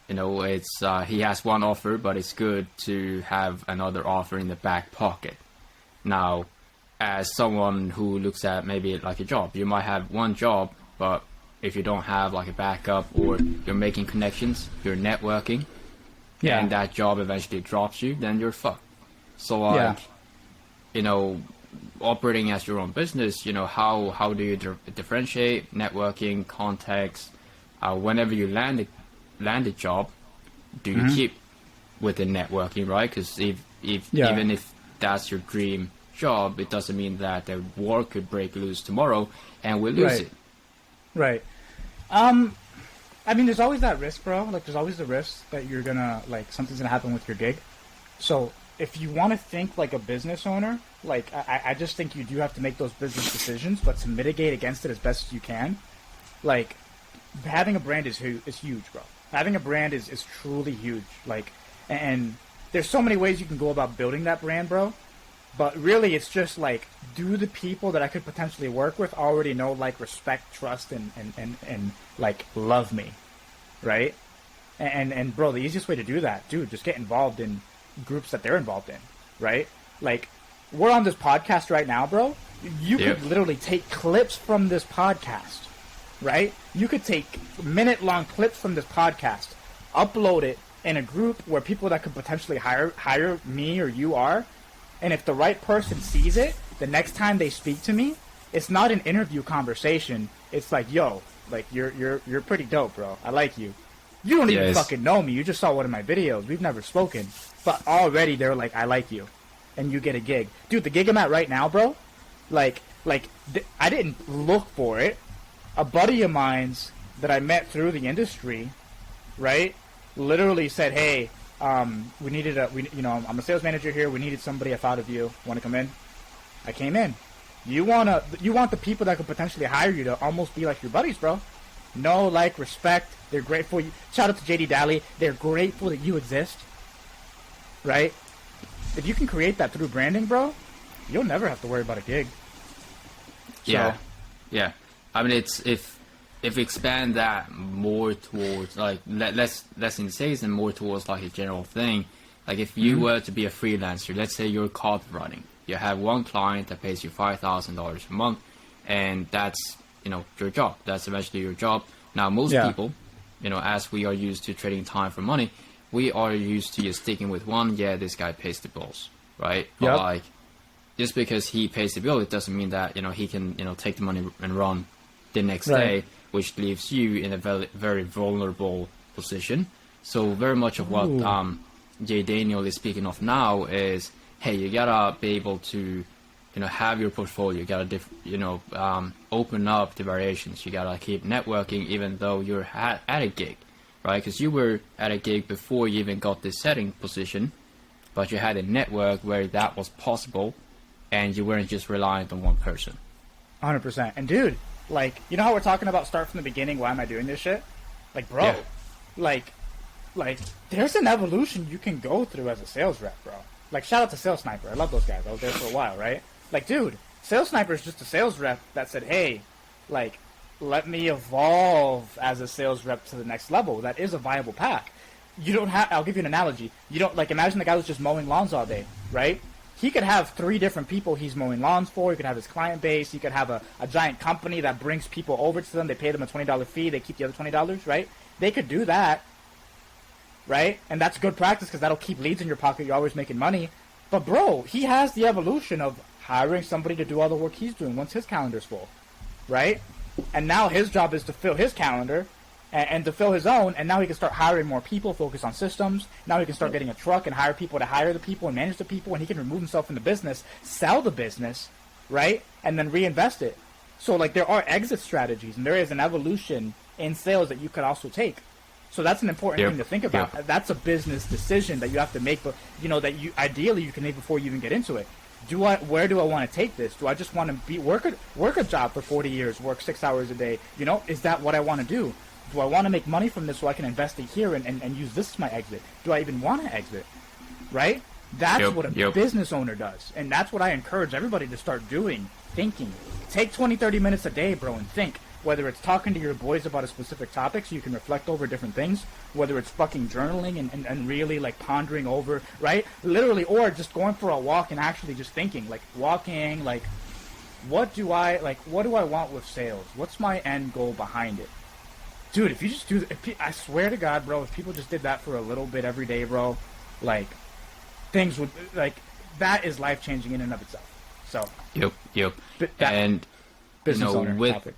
it's he has one offer, but it's good to have another offer in the back pocket. Now, as someone who looks at maybe like a job, you might have one job, but if you don't have like a backup, or you're making connections, you're networking, and that job eventually drops you, then you're fucked. So like, operating as your own business, how do you differentiate networking, context? Whenever you land a job, do you keep with the networking, right? Because even if that's your dream job, it doesn't mean that the war could break loose tomorrow and we'll lose it. Right. I mean, there's always that risk, bro. Like, there's always the risk that you're gonna, like, something's gonna happen with your gig. So if you want to think like a business owner, like, I just think you do have to make those business decisions, but to mitigate against it as best as you can. Like, having a brand is huge, bro. Having a brand is truly huge. Like, and there's so many ways you can go about building that brand, bro. But really, it's just like, do the people that I could potentially work with already know, like, respect, trust, and like, love me, right? And bro, the easiest way to do that, dude, just get involved in groups that they're involved in, right? Like, we're on this podcast right now, bro. You could literally take clips from this podcast, right? You could take minute-long clips from this podcast, upload it in a group where people that could potentially hire me or you are. And if the right person sees it, the next time they speak to me, it's not an interview conversation. It's like, yo, like, you're pretty dope, bro. I like you. You don't even fucking know me. You just saw one of my videos. We've never spoken. But already they're like, I like you. And you get a gig. Dude, the gig I'm at right now, bro, I didn't look for it. A buddy of mine's that I met through the industry, right, literally said, hey, we needed I'm a sales manager here. We needed somebody. I thought of you. Want to come in? I came in. You want the people that could potentially hire you to almost be like your buddies, bro. No, like, respect. They're grateful. Shout out to JD. They're grateful that you exist, right? If you can create that through branding, bro, you'll never have to worry about a gig. So, yeah. I mean, it's if we expand that more towards like less in sales and more towards like a general thing, Like if you were to be a freelancer, let's say you're card running, you have one client that pays you $5,000 a month, and that's, your job. That's eventually your job. Now, most people, as we are used to trading time for money, we are used to just sticking with one. Yeah, this guy pays the bills, right? But like, just because he pays the bill, it doesn't mean that he can take the money and run the next day, which leaves you in a very, very vulnerable position. So very much of what Jaydaniel is speaking of now is, hey, you gotta be able to have your portfolio. You gotta open up the variations. You gotta keep networking even though you're at a gig, right? Because you were at a gig before you even got this setting position, but you had a network where that was possible, and you weren't just reliant on one person. 100%. And dude, like, you know how we're talking about start from the beginning? Why am I doing this shit? Like, bro, like there's an evolution you can go through as a sales rep, bro. Like, shout out to Sales Sniper. I love those guys. I was there for a while, right? Like, dude, Sales Sniper is just a sales rep that said, hey, like, let me evolve as a sales rep to the next level. That is a viable path. You don't have, I'll give you an analogy. You don't, like, imagine the guy who's just mowing lawns all day, right? He could have 3 different people he's mowing lawns for. He could have his client base. He could have a giant company that brings people over to them. They pay them a $20 fee. They keep the other $20, right? They could do that, right? And that's good practice because that'll keep leads in your pocket. You're always making money. But, bro, he has the evolution of hiring somebody to do all the work he's doing once his calendar's full, right? And now his job is to fill his calendar and to fill his own, and now he can start hiring more people, focus on systems. Now he can start getting a truck and hire people to hire the people and manage the people, and he can remove himself from the business, sell the business, right? And then reinvest it. So, like, there are exit strategies, and there is an evolution in sales that you could also take. So that's an important thing to think about. That's a business decision that you have to make, but that you ideally you can make before you even get into it. Where do I want to take this? Do I just want to work a job for 40 years, work 6 hours a day? Is that what I want to do? Do I want to make money from this so I can invest it here and use this as my exit? Do I even want to exit? Right? That's what a business owner does. And that's what I encourage everybody to start doing, thinking. Take 20, 30 minutes a day, bro, and think. Whether it's talking to your boys about a specific topic so you can reflect over different things, whether it's fucking journaling and really, like, pondering over, right? Literally, or just going for a walk and actually just thinking, like, walking, like, what do I want with sales? What's my end goal behind it? Dude, if you just do, I swear to God, bro, if people just did that for a little bit every day, bro, like, things would, like, that is life-changing in and of itself. So. Yep. And, business owner topic.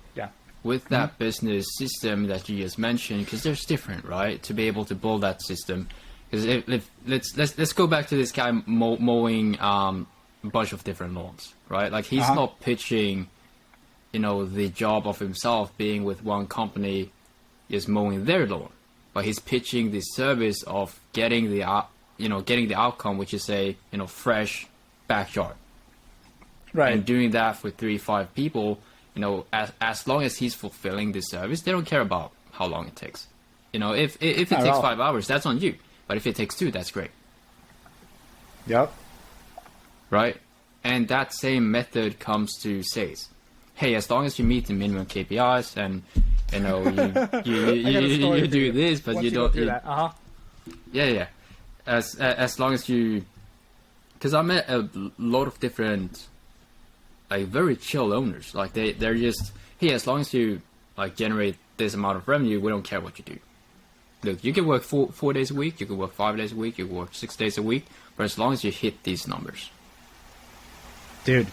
With that business system that you just mentioned, because there's different, right? To be able to build that system, because let's go back to this guy mowing a bunch of different lawns, right? Like he's not pitching, the job of himself being with one company, just mowing their lawn, but he's pitching the service of getting the outcome, which is a fresh backyard, right? And doing that for 3-5 people. As long as he's fulfilling the service, they don't care about how long it takes. If it takes 5 hours, that's on you. But if it takes 2, that's great. Yep. Right? And that same method comes to sales. Hey, as long as you meet the minimum KPIs and you do this, but you don't. Yeah. As long as you, because I met a lot of different, like, very chill owners. Like they're just, hey, as long as you like generate this amount of revenue, we don't care what you do. Look, you can work 4 days a week, you can work 5 days a week, you can work 6 days a week, but as long as you hit these numbers. Dude,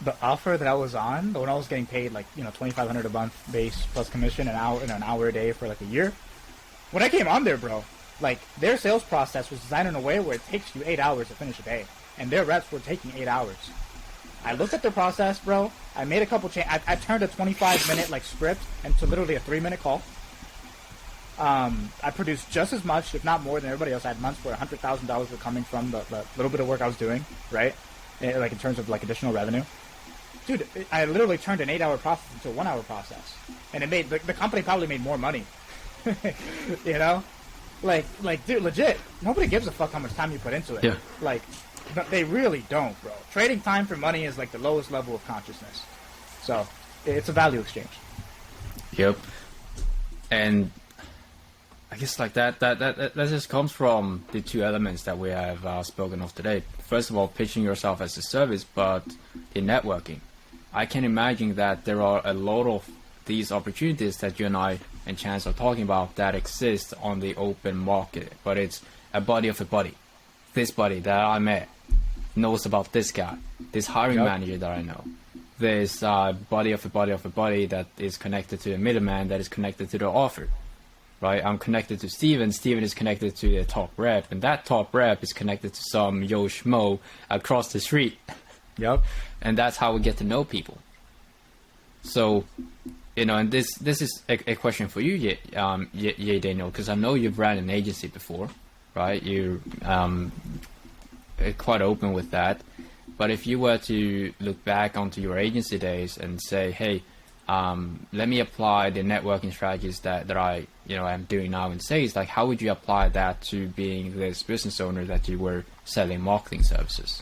the offer that I was on, when I was getting paid like $2,500 a month base plus commission, an hour a day for like a year. When I came on there, bro, like their sales process was designed in a way where it takes you 8 hours to finish a day, and their reps were taking 8 hours. I looked at their process, bro. I made a couple changes. I turned a 25-minute like script into literally a 3-minute call. I produced just as much, if not more, than everybody else. I had months where $100,000 were coming from the little bit of work I was doing, right? Like in terms of like additional revenue. Dude, I literally turned an 8-hour process into a 1-hour process, and it made the company probably made more money. Like, dude, legit. Nobody gives a fuck how much time you put into it. Yeah. Like. But they really don't, bro. Trading time for money is like the lowest level of consciousness. So, it's a value exchange. Yep. And I guess like that just comes from the two elements that we have spoken of today. First of all, pitching yourself as a service, but in networking. I can imagine that there are a lot of these opportunities that you and I and Chance are talking about that exist on the open market, but it's a buddy of a buddy. This buddy that I met knows about this guy, this hiring manager that I know. This buddy of a buddy of a buddy that is connected to a middleman that is connected to the offer. Right, I'm connected to Steven. Steven is connected to a top rep, and that top rep is connected to some Yo Schmo across the street. Yep. And that's how we get to know people. So, you know, and this is a question for you, Jaydaniel, because I know you've ran an agency before, right? You're quite open with that. But if you were to look back onto your agency days and say, hey, let me apply the networking strategies that I am doing now in sales, like how would you apply that to being this business owner that you were selling marketing services?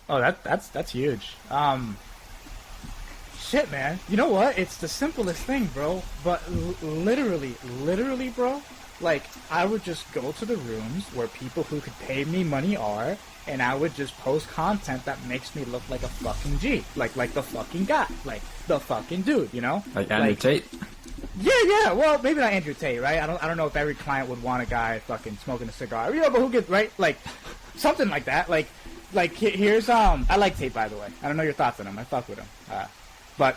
Oh, that's huge. Shit, man. You know what? It's the simplest thing, bro. But literally, bro, like I would just go to the rooms where people who could pay me money are, and I would just post content that makes me look like a fucking G, like the fucking guy, like the fucking dude, you know? Like Andrew Tate? Yeah. Well, maybe not Andrew Tate, right? I don't know if every client would want a guy fucking smoking a cigar, you know? But who gets right? Like something like that. Like here's I like Tate, by the way. I don't know your thoughts on him. I fuck with him. But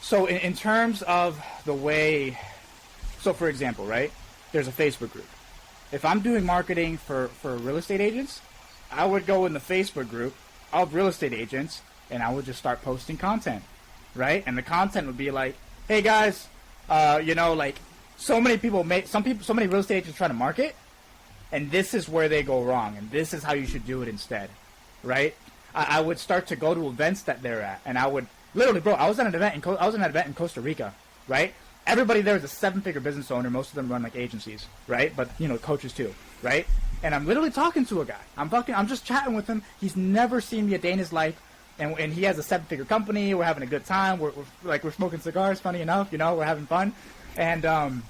so in terms of the way, so for example, right? There's a Facebook group. If I'm doing marketing for real estate agents, I would go in the Facebook group of real estate agents, and I would just start posting content, right? And the content would be like, hey guys, like so many real estate agents try to market, and this is where they go wrong, and this is how you should do it instead, right? I would start to go to events that they're at, and I would literally, bro, I was at an event in Costa Rica, right? Everybody there is a 7-figure business owner. Most of them run like agencies, right? But coaches too, right? And I'm literally talking to a guy. I'm just chatting with him. He's never seen me a day in his life, and he has a 7-figure company. We're having a good time. We're smoking cigars. Funny enough, we're having fun. And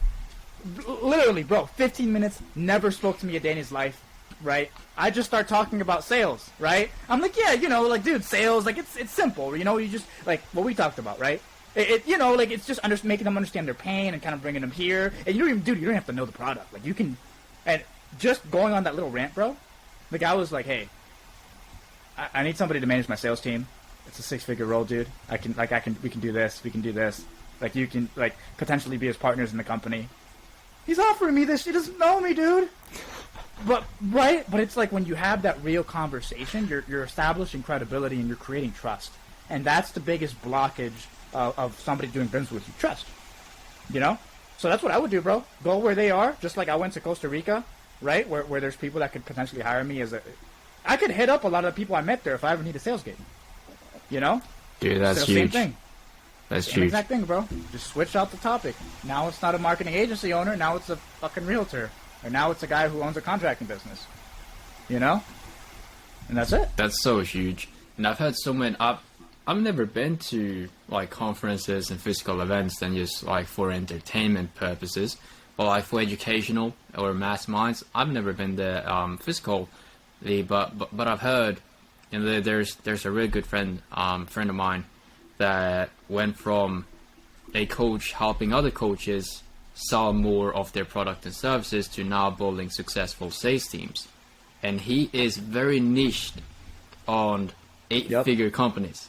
literally, bro, 15 minutes. Never spoke to me a day in his life, right? I just start talking about sales, right? I'm like, yeah, dude, sales, like it's simple, you just like what we talked about, right? It's just making them understand their pain and kind of bringing them here. And you don't have to know the product. Like you can, and just going on that little rant, bro. The guy was like, hey, I need somebody to manage my sales team. It's a 6-figure role, dude. We can do this. We can do this. Like you can potentially be his partners in the company. He's offering me this. He doesn't know me, dude. But it's like when you have that real conversation, you're establishing credibility and you're creating trust. And that's the biggest blockage of somebody doing business with you, trust. So that's what I would do, bro. Go where they are, just like I went to Costa Rica, right? Where there's people that could potentially hire me I could hit up a lot of the people I met there if I ever need a sales gig. Dude, that's huge. Same thing. That's Same huge. exact thing, bro. Just switch out the topic. Now it's not a marketing agency owner. Now it's a fucking realtor. Or now it's a guy who owns a contracting business. And that's it. That's so huge. And I've had so many. I've never been to like conferences and physical events than just like for entertainment purposes, but like for educational or masterminds. I've never been there physically, but I've heard. There's a really good friend of mine that went from a coach helping other coaches sell more of their product and services to now building successful sales teams, and he is very niched on 8-figure companies.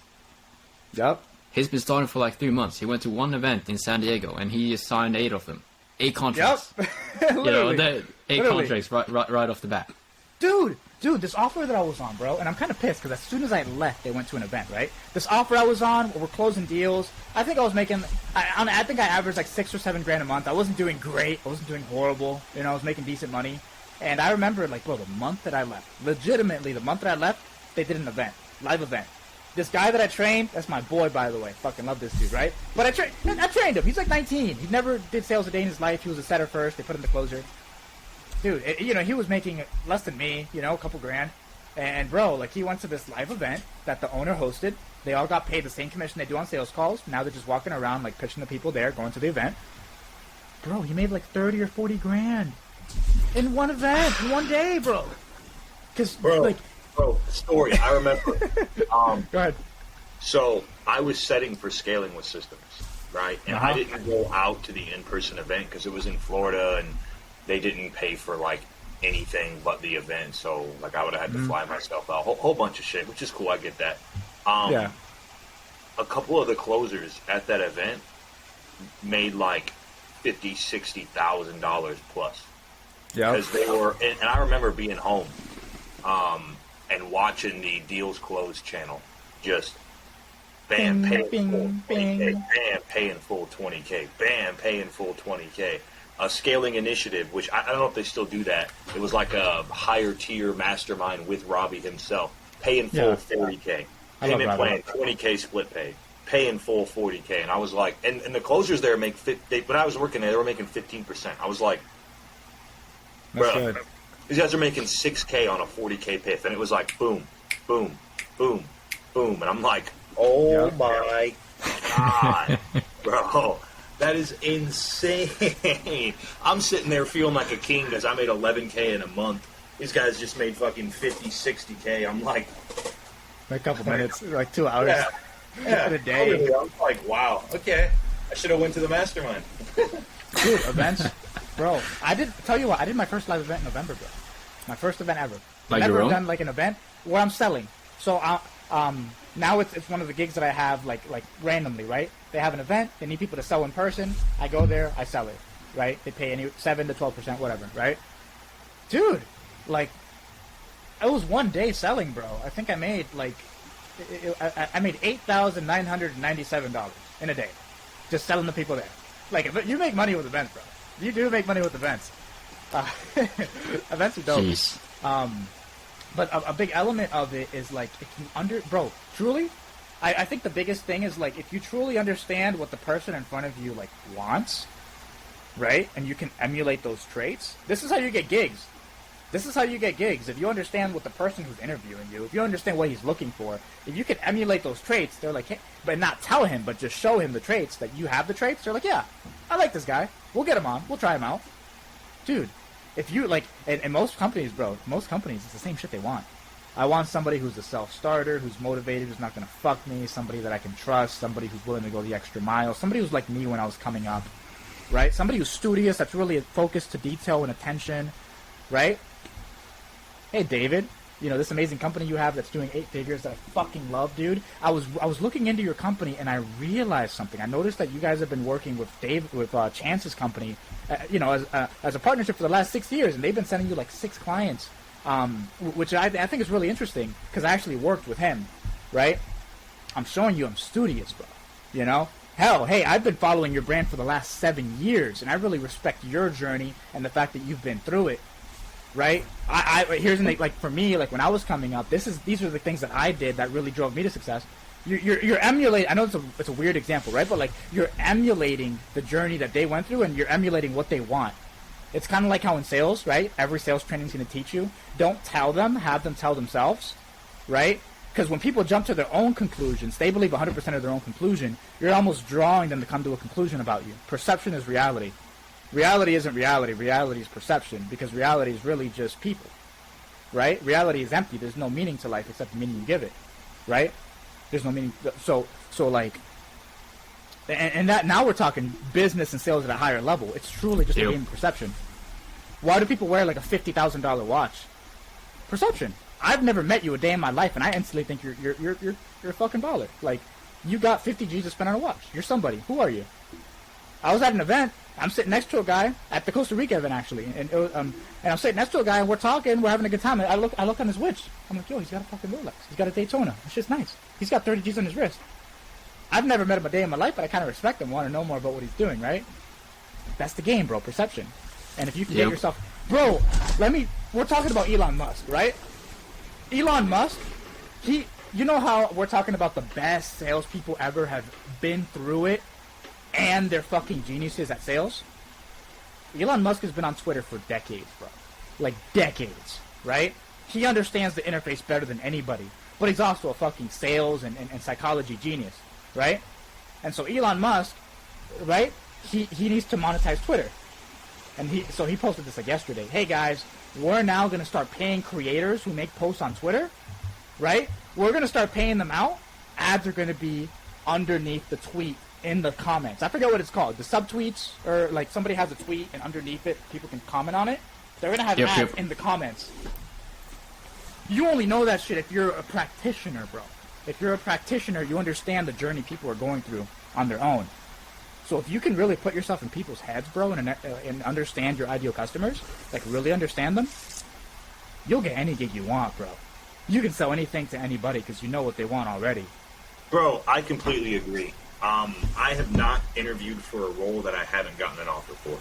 Yep. He's been starting for like 3 months. He went to one event in San Diego and he signed 8 of them. 8 contracts. Yep. Literally. 8 Literally. contracts right off the bat. Dude, this offer that I was on, bro, and I'm kind of pissed because as soon as I left, they went to an event, right? This offer I was on, we're closing deals. I think I was making, I think I averaged like $6 or $7 grand a month. I wasn't doing great. I wasn't doing horrible. I was making decent money. And I remember, like, bro, the month that I left, legitimately, the month that I left, they did an event, live event. This guy that I trained, that's my boy, by the way. Fucking love this dude, right? But I trained him. He's like 19. He never did sales a day in his life. He was a setter first. They put him to closer. Dude, he was making less than me, a couple grand. And, bro, like, he went to this live event that the owner hosted. They all got paid the same commission they do on sales calls. Now they're just walking around, like, pitching the people there, going to the event. bro, he made like 30 or 40 grand in one event, in one day, bro. Because, like... Bro, story, I remember. Go ahead. So, I was setting for scaling with systems, right? And I didn't go out to the in-person event because it was in Florida and they didn't pay for, like, anything but the event. So, like, I would have had to fly myself out. A whole bunch of shit, which is cool. I get that. A couple of the closers at that event made, like, $50,000, $60,000 plus. Yeah. Because they were, and I remember being home and watching the Deals Close channel just bam, paying full 20K, bam, paying full 20K, bam, paying full 20K. A scaling initiative, which I don't know if they still do that. It was like a higher tier mastermind with Robbie himself, paying full 40K. Payment plan, 20K split pay, paying full 40K. And I was like, and the closers there when I was working there, they were making 15%. I was like, bro, these guys are making 6K on a 40K PIF. And it was like, boom, boom, boom, boom. And I'm like, oh my God, bro. That is insane. I'm sitting there feeling like a king because I made 11K in a month. These guys just made fucking 50, 60K. I'm like... A couple minutes, like 2 hours in a day. Totally. I'm like, wow, okay. I should have went to the mastermind. Dude, events. Bro, I did my first live event in November, bro. My first event ever. Like Never your own? done like an event where I'm selling. So now it's one of the gigs that I have like randomly, right? They have an event, they need people to sell in person. I go there, I sell it, right? They pay 7 to 12%, whatever, right? Dude, like, it was one day selling, bro. I think I made like, I made $8,997 in a day, just selling the people there. Like, you make money with events, bro. You do make money with events. Events are dope. Jeez. But a big element of it is like, if you bro, truly, I think the biggest thing is like, if you truly understand what the person in front of you like wants, right, and you can emulate those traits, this is how you get gigs. This is how you get gigs. If you understand what the person who's interviewing you, if you understand what he's looking for, if you can emulate those traits, they're like, hey, but not tell him, but just show him the traits, that you have the traits, they're like, yeah, I like this guy. We'll get him on. We'll try him out. Dude, if you, like, and most companies, bro, it's the same shit they want. I want somebody who's a self-starter, who's motivated, who's not going to fuck me, somebody that I can trust, somebody who's willing to go the extra mile, somebody who's like me when I was coming up, right? Somebody who's studious, that's really focused to detail and attention, right? Hey, David, you know, this amazing company you have that's doing 8 figures that I fucking love, dude. I was looking into your company and I realized something. I noticed that you guys have been working with Chance's company, as a partnership for the last 6 years, and they've been sending you like 6 clients, which I think is really interesting because I actually worked with him, right? I'm showing you I'm studious, bro. You know? Hell, hey, I've been following your brand for the last 7 years, and I really respect your journey and the fact that you've been through it. Right? Here's the thing, like, for me, like, when I was coming up, these are the things that I did that really drove me to success. You're emulating, I know it's a weird example, right? But, like, you're emulating the journey that they went through, and you're emulating what they want. It's kind of like how in sales, right? Every sales training is going to teach you. Don't tell them, have them tell themselves, right? Because when people jump to their own conclusions, they believe 100% of their own conclusion, you're almost drawing them to come to a conclusion about you. Perception is reality. Reality isn't reality. Reality is perception, because reality is really just people, right? Reality is empty. There's no meaning to life except the meaning you give it, right? There's no meaning. So like, and that now we're talking business and sales at a higher level. It's truly just a game of perception. Why do people wear like a $50,000 watch? Perception. I've never met you a day in my life, and I instantly think you're a fucking baller. Like, you got 50 G's to spend on a watch. You're somebody. Who are you? I was at an event. I'm sitting next to a guy at the Costa Rica event, actually, and I'm sitting next to a guy, and we're talking, we're having a good time. And I look on his watch. I'm like, yo, he's got a fucking Rolex. He's got a Daytona. It's just nice. He's got 30 G's on his wrist. I've never met him a day in my life, but I kind of respect him, want to know more about what he's doing, right? That's the game, bro. Perception. And if you can get yourself, bro, we're talking about Elon Musk, right? Elon Musk, you know how we're talking about the best salespeople ever have been through it, and they're fucking geniuses at sales? Elon Musk has been on Twitter for decades, bro. Like, decades, right? He understands the interface better than anybody. But he's also a fucking sales and psychology genius, right? And so Elon Musk, right? he needs to monetize Twitter. And he posted this like yesterday. Hey guys, we're now going to start paying creators who make posts on Twitter, right? We're going to start paying them out. Ads are going to be underneath the tweet in the comments. I forget what it's called. The subtweets, or like somebody has a tweet and underneath it people can comment on it. They're going to have ads in the comments. You only know that shit if you're a practitioner, bro. If you're a practitioner, you understand the journey people are going through on their own. So if you can really put yourself in people's heads, bro, and understand your ideal customers, like really understand them, you'll get any gig you want, bro. You can sell anything to anybody because you know what they want already. Bro, I completely agree. I have not interviewed for a role that I haven't gotten an offer for.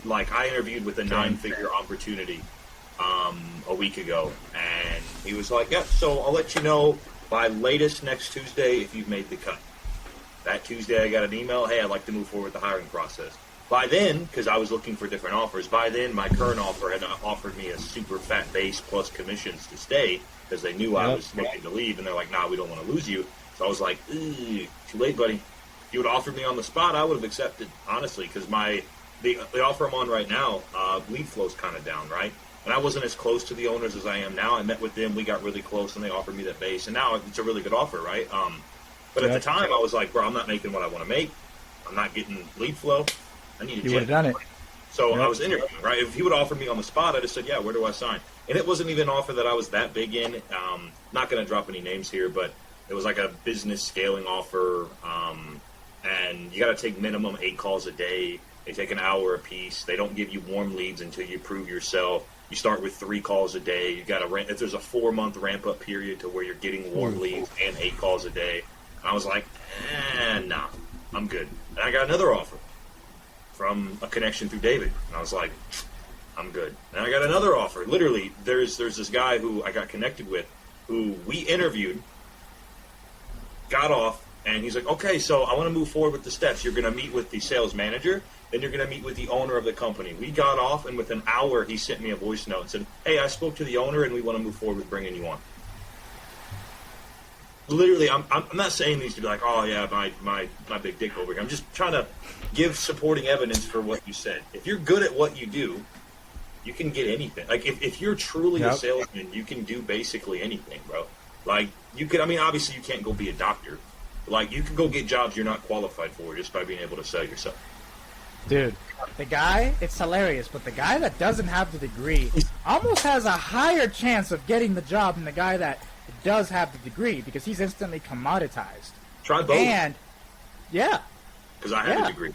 Like I interviewed with a 9-figure opportunity a week ago, and he was like, "Yeah, so I'll let you know by latest next Tuesday if you've made the cut." That Tuesday, I got an email, "Hey, I'd like to move forward with the hiring process." By then, because I was looking for different offers, by then my current offer had offered me a super fat base plus commissions to stay because they knew I was looking to leave, and they're like, "Nah, we don't want to lose you." So I was like, "Too late, buddy. If you would have offered me on the spot, I would have accepted, honestly, because the offer I'm on right now, lead flow's kind of down, right? And I wasn't as close to the owners as I am now. I met with them, we got really close, and they offered me that base, and now it's a really good offer, right? But at the time, I was like, bro, I'm not making what I want to make. I'm not getting lead flow. I need a You would have done it. So I was interviewing, right? If he would have offered me on the spot, I just said, yeah, where do I sign? And it wasn't even an offer that I was that big in. Not going to drop any names here, but it was like a business scaling offer. And you got to take minimum 8 calls a day. They take an hour a piece. They don't give you warm leads until you prove yourself. You start with 3 calls a day. You got to if there's a 4-month ramp up period to where you're getting warm leads and 8 calls a day. And I was like, nah, I'm good. And I got another offer from a connection through David. And I was like, I'm good. And I got another offer. Literally, there's this guy who I got connected with who we interviewed, got off, and he's like, okay, so I want to move forward with the steps. You're going to meet with the sales manager, then you're going to meet with the owner of the company. We got off, and within an hour, he sent me a voice note and said, hey, I spoke to the owner, and we want to move forward with bringing you on. Literally, I'm not saying these to be like, oh, yeah, my big dick over here. I'm just trying to give supporting evidence for what you said. If you're good at what you do, you can get anything. Like, if you're truly a salesman, you can do basically anything, bro. Like, you could, I mean, obviously you can't go be a doctor. But, like, you can go get jobs you're not qualified for just by being able to sell yourself. Dude, the guy, it's hilarious, but the guy that doesn't have the degree almost has a higher chance of getting the job than the guy that does have the degree because he's instantly commoditized. Try both. And, yeah. Because I have a degree.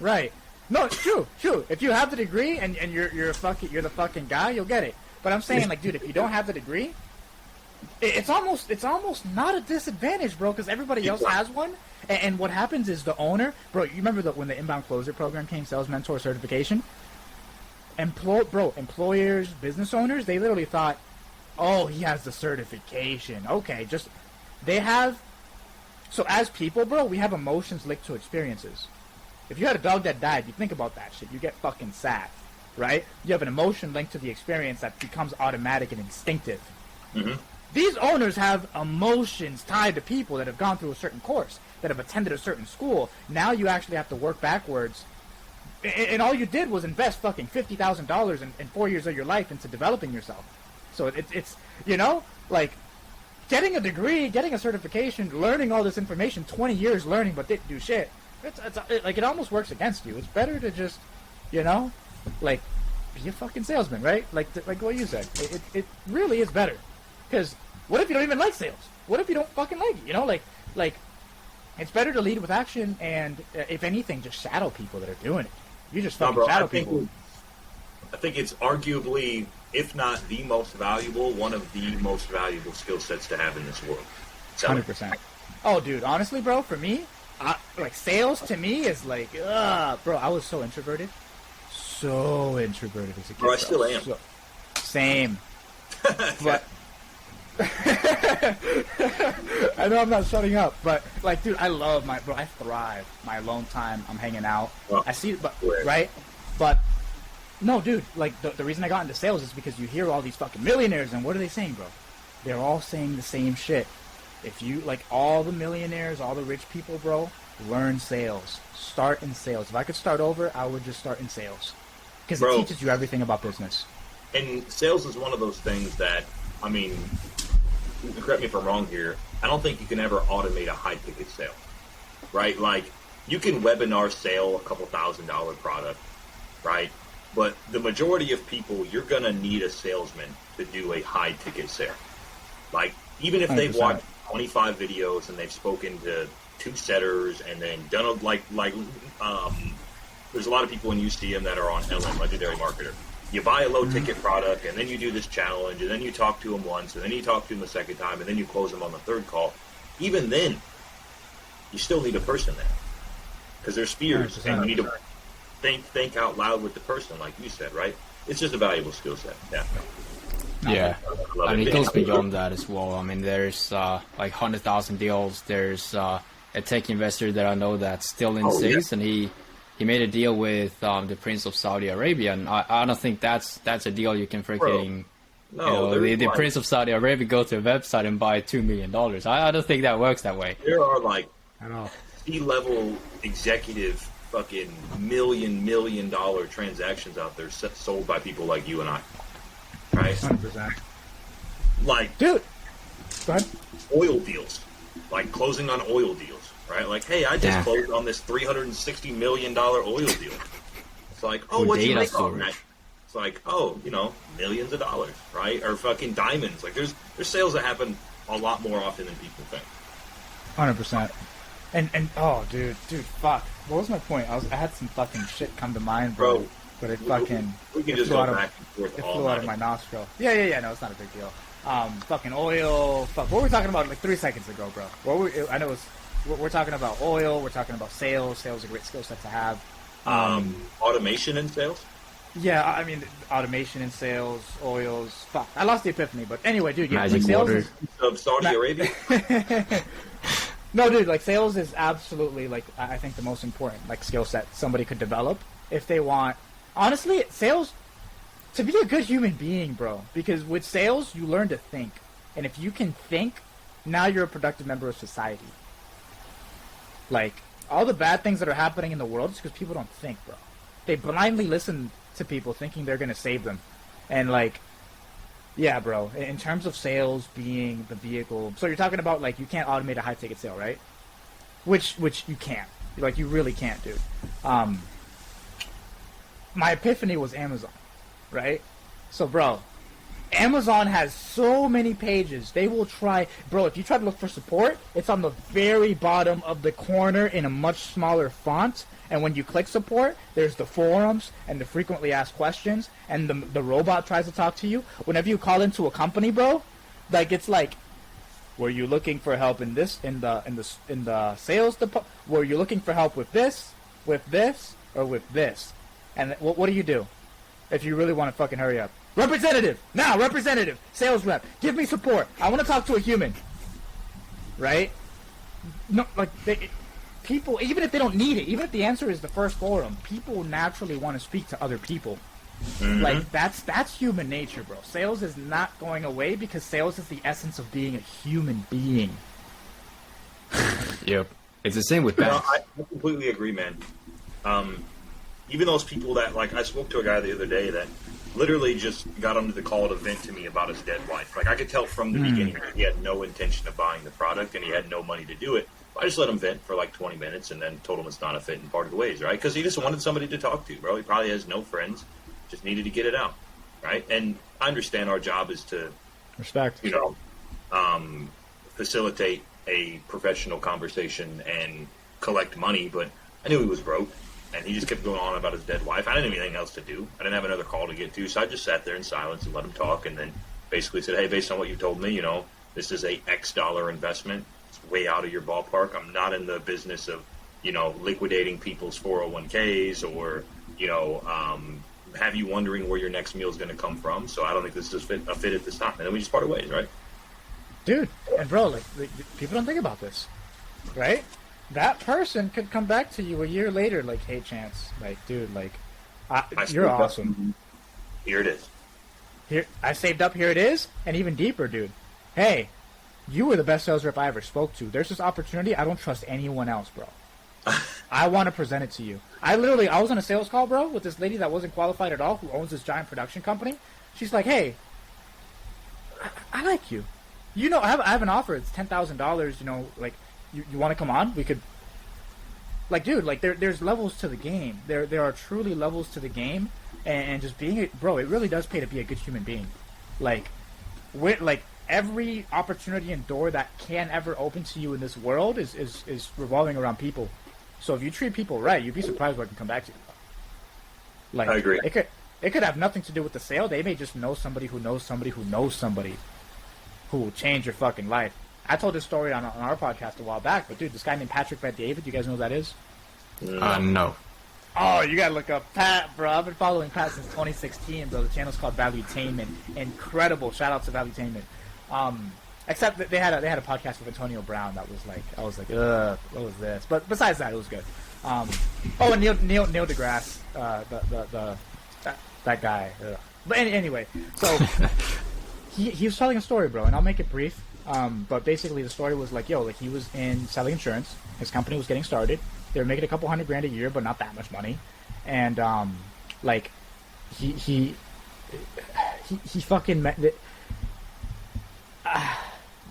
Right. No, it's true. If you have the degree and you're the fucking guy, you'll get it. But I'm saying, like, dude, if you don't have the degree, it's almost not a disadvantage, bro, because everybody else has one. And what happens is the owner, bro, you remember when the inbound closer program came, sales mentor certification? Employers, business owners, they literally thought, oh, he has the certification. Okay, so as people, bro, we have emotions linked to experiences. If you had a dog that died, you think about that shit, you get fucking sad, right? You have an emotion linked to the experience that becomes automatic and instinctive. Mm-hmm. These owners have emotions tied to people that have gone through a certain course, that have attended a certain school. Now you actually have to work backwards. And all you did was invest fucking $50,000 in 4 years of your life into developing yourself. So it's you know, like, getting a degree, getting a certification, learning all this information, 20 years learning but didn't do shit. It almost works against you. It's better to just, you know, like, be a fucking salesman, right? Like what you said. It really is better. Because what if you don't even like sales? What if you don't fucking like it? You know, like it's better to lead with action and, if anything, just shadow people that are doing it. You just fucking shadow people. I think it's arguably, if not the most valuable, one of the most valuable skill sets to have in this world. 100%. Oh, dude, honestly, bro, for me, like, sales to me is like, bro, I was so introverted. So introverted as a kid. Bro, I still am. Same. But I know I'm not shutting up, but, like, dude, I thrive my alone time. I'm hanging out. Well, I see, but right, but no, dude, like, the reason I got into sales is because you hear all these fucking millionaires, and what are they saying, bro? They're all saying the same shit. If you, like, all the millionaires, all the rich people, bro, learn sales. Start in sales. If I could start over, I would just start in sales. Because it Bro. teaches you everything about business. And sales is one of those things that, I mean, correct me if I'm wrong here, I don't think you can ever automate a high-ticket sale, right? Like, you can webinar sale a couple $1,000 product, right? But the majority of people, you're going to need a salesman to do a high-ticket sale. Like, even if they've 100%. watched 25 videos and they've spoken to 2 setters and then done a, there's a lot of people when you see them that are on LM, Legendary Marketer. You buy a low-ticket product, and then you do this challenge, and then you talk to them once, and then you talk to them a second time, and then you close them on the third call. Even then, you still need a person there. Because there's fears, 100%. and you need to think out loud with the person, like you said, right? It's just a valuable skill set. Yeah. Yeah, love I mean, it. it goes beyond that as well. I mean, there's like 100,000 deals. There's a tech investor that I know that's still in sales, and he made a deal with the Prince of Saudi Arabia, and I don't think that's a deal you can freaking. No, the Prince of Saudi Arabia go to a website and buy $2 million. I don't think that works that way. There are like I know. C-level executive fucking million dollar transactions out there sold by people like you and I, right? 100%. Like, Dude, go ahead. oil deals, like closing on oil deals, right? Like, hey, I just closed on this $360 million oil deal. It's like, oh, Or what'd you data make on storage. that? It's like, oh, millions of dollars, right? Or fucking diamonds. Like, there's sales that happen a lot more often than people think. 100%. And oh, dude, fuck. What was my point? I had some fucking shit come to mind, bro. But it fucking We can it just flew go out of- back and forth it all flew out of night. my nostril. Yeah. No, it's not a big deal. Fucking oil. Fuck. What were we talking about like 3 seconds ago, bro? I know we're talking about oil. We're talking about sales. Sales is a great skill set to have. Automation in sales? Yeah, I mean, automation in sales, oils. Fuck, I lost the epiphany. But anyway, dude, yeah, Magic like sales water. is- Of Saudi Arabia? No, dude, like sales is absolutely like I think the most important like skill set somebody could develop if they want. Honestly, sales to be a good human being, bro. Because with sales, you learn to think, and if you can think, now you're a productive member of society. Like all the bad things that are happening in the world is because people don't think, bro. They blindly listen to people thinking they're gonna save them, and like. Yeah, bro. In terms of sales being the vehicle, so you're talking about like you can't automate a high ticket sale, right? Which you can't. Like you really can't, dude. My epiphany was Amazon, right? So, bro, Amazon has so many pages. They will try, bro. If you try to look for support, it's on the very bottom of the corner in a much smaller font. And when you click support, there's the forums and the frequently asked questions, and the robot tries to talk to you. Whenever you call into a company, bro, like it's like, were you looking for help in the sales department? Were you looking for help with this, or with this? And what do you do if you really want to fucking hurry up? Representative now, representative, sales rep, give me support. I want to talk to a human, right? No, like people, even if they don't need it, even if the answer is the first forum, people naturally want to speak to other people. Mm-hmm. Like that's human nature, bro. Sales is not going away because sales is the essence of being a human being. Yep. It's the same with No, banks. I completely agree, man. Even those people that, like, I spoke to a guy the other day that literally just got onto the call to vent to me about his dead wife. Like, I could tell from the beginning that he had no intention of buying the product and he had no money to do it. I just let him vent for like 20 minutes and then told him it's not a fit and parted ways, right? Because he just wanted somebody to talk to, bro. He probably has no friends, just needed to get it out, right? And I understand our job is to, Respect. facilitate a professional conversation and collect money, but I knew he was broke. And he just kept going on about his dead wife. I didn't have anything else to do. I didn't have another call to get to, so I just sat there in silence and let him talk. And then basically said, "Hey, based on what you told me, this is a X dollar investment. It's way out of your ballpark. I'm not in the business of, liquidating people's 401ks or, have you wondering where your next meal is going to come from. So I don't think this is a fit at this time." And then we just parted ways, right? Dude, and bro, like people don't think about this, right? That person could come back to you a year later, like, "Hey, Chance, like, dude, like, you're awesome. Here it is. Here, I saved up. Here it is." And even deeper, dude. Hey, you were the best sales rep I ever spoke to. There's this opportunity. I don't trust anyone else, bro. I want to present it to you. I was on a sales call, bro, with this lady that wasn't qualified at all, who owns this giant production company. She's like, hey, I like you. You know, I have an offer. It's $10,000. You know, like, you want to come on? We could. Like, dude, like there's levels to the game. There are truly levels to the game, and just being bro, it really does pay to be a good human being. Like, every opportunity and door that can ever open to you in this world is revolving around people. So if you treat people right, you'd be surprised what can come back to you. Like, I agree. It could have nothing to do with the sale. They may just know somebody who knows somebody who knows somebody who will change your fucking life. I told this story on our podcast a while back, but dude, this guy named Patrick Bet-David, you guys know who that is? No. Oh, you gotta look up Pat, bro. I've been following Pat since 2016, bro. The channel's called Valuetainment. Incredible. Shout out to Valuetainment. Except that they had a podcast with Antonio Brown that was like, I was like, ugh, what was this? But besides that, it was good. And Neil deGrasse, that guy. Ugh. But anyway, so he was telling a story, bro, and I'll make it brief. But basically the story was like, like he was in selling insurance. His company was getting started. They were making a couple $100,000 a year, but not that much money. And like he fucking met.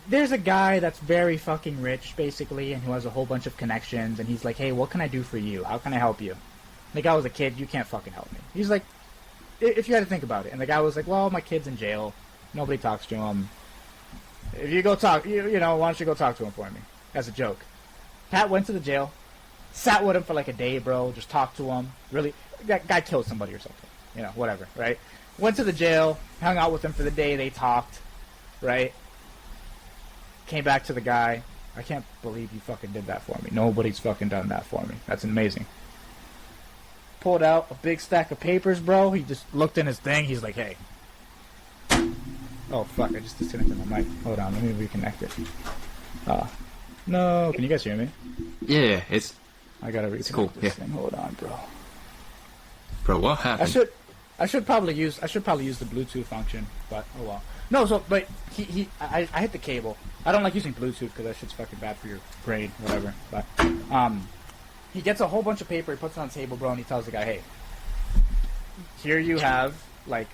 There's a guy that's very fucking rich, basically, and who has a whole bunch of connections. And he's like, "Hey, what can I do for you? How can I help you?" And the guy was a kid. You can't fucking help me. He's like, if you had to think about it. And the guy was like, "Well, my kid's in jail. Nobody talks to him. If you go talk, you know, why don't you go talk to him for me?" As a joke. Pat went to the jail, sat with him for like a day, bro, just talked to him. Really, that guy killed somebody or something. You know, whatever, right? Went to the jail, hung out with him for the day, they talked, right? Came back to the guy. I can't believe you fucking did that for me. Nobody's fucking done that for me. That's amazing. Pulled out a big stack of papers, bro. He just looked in his thing. He's like, hey. Oh, fuck. I just disconnected my mic. Hold on. Let me reconnect it. No. Can you guys hear me? Yeah, it's... I gotta reconnect cool. this thing. Hold on, bro. Bro, what happened? I should probably use the Bluetooth function, but oh well. No, but I hit the cable. I don't like using Bluetooth because that shit's fucking bad for your brain, whatever. But he gets a whole bunch of paper, he puts it on the table, bro, and he tells the guy, hey, here you have like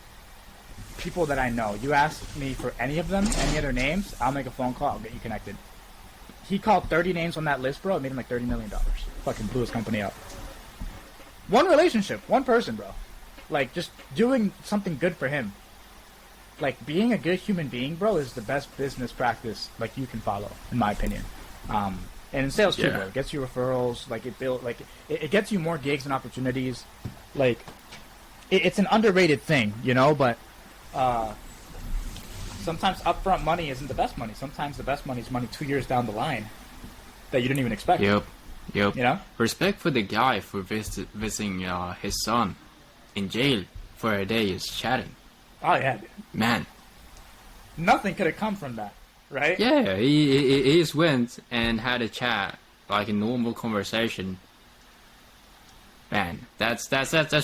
people that I know. You ask me for any of them, any other names, I'll make a phone call, I'll get you connected. He called 30 names on that list, bro. It made him like $30 million. Fucking blew his company up. One relationship, one person, bro. Like, just doing something good for him. Like, being a good human being, bro, is the best business practice, like, you can follow, in my opinion. And in sales, too, bro. It gets you referrals. Like, it gets you more gigs and opportunities. Like, it's an underrated thing, you know, but sometimes upfront money isn't the best money. Sometimes the best money is money 2 years down the line that you didn't even expect. Yep. You know? Respect for the guy for visiting his son in jail for a day is chatting. Oh, yeah. Man. Nothing could have come from that, right? Yeah, he just went and had a chat, like a normal conversation. Man, that's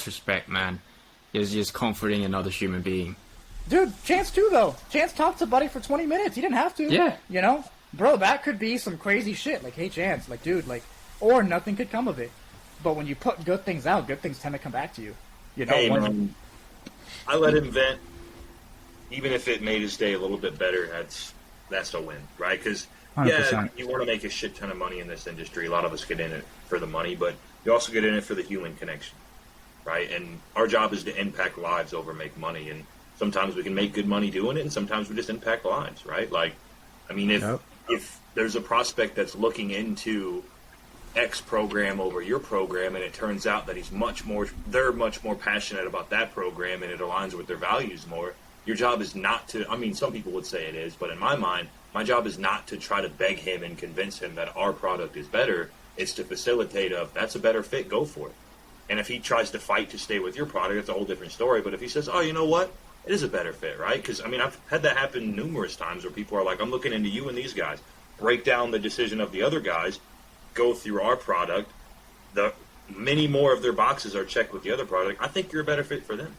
respect, man. It's just comforting another human being. Dude, Chance too, though. Chance talked to Buddy for 20 minutes. He didn't have to. Yeah. You know? Bro, that could be some crazy shit. Like, hey, Chance. Like, dude, like... Or nothing could come of it. But when you put good things out, good things tend to come back to you. You know? Hey, man. I let him vent. Even if it made his day a little bit better, that's a win, right? Because, yeah, you want to make a shit ton of money in this industry. A lot of us get in it for the money, but you also get in it for the human connection, right? And our job is to impact lives over make money. And sometimes we can make good money doing it, and sometimes we just impact lives, right? Like, I mean, if there's a prospect that's looking into X program over your program, and it turns out that they're much more passionate about that program, and it aligns with their values more, your job is not to, I mean, some people would say it is, but in my mind, my job is not to try to beg him and convince him that our product is better. It's to facilitate that's a better fit, go for it. And if he tries to fight to stay with your product, it's a whole different story. But if he says, oh, you know what? It is a better fit, right? Because, I mean, I've had that happen numerous times where people are like, I'm looking into you and these guys. Break down the decision of the other guys, go through our product. The many more of their boxes are checked with the other product. I think you're a better fit for them,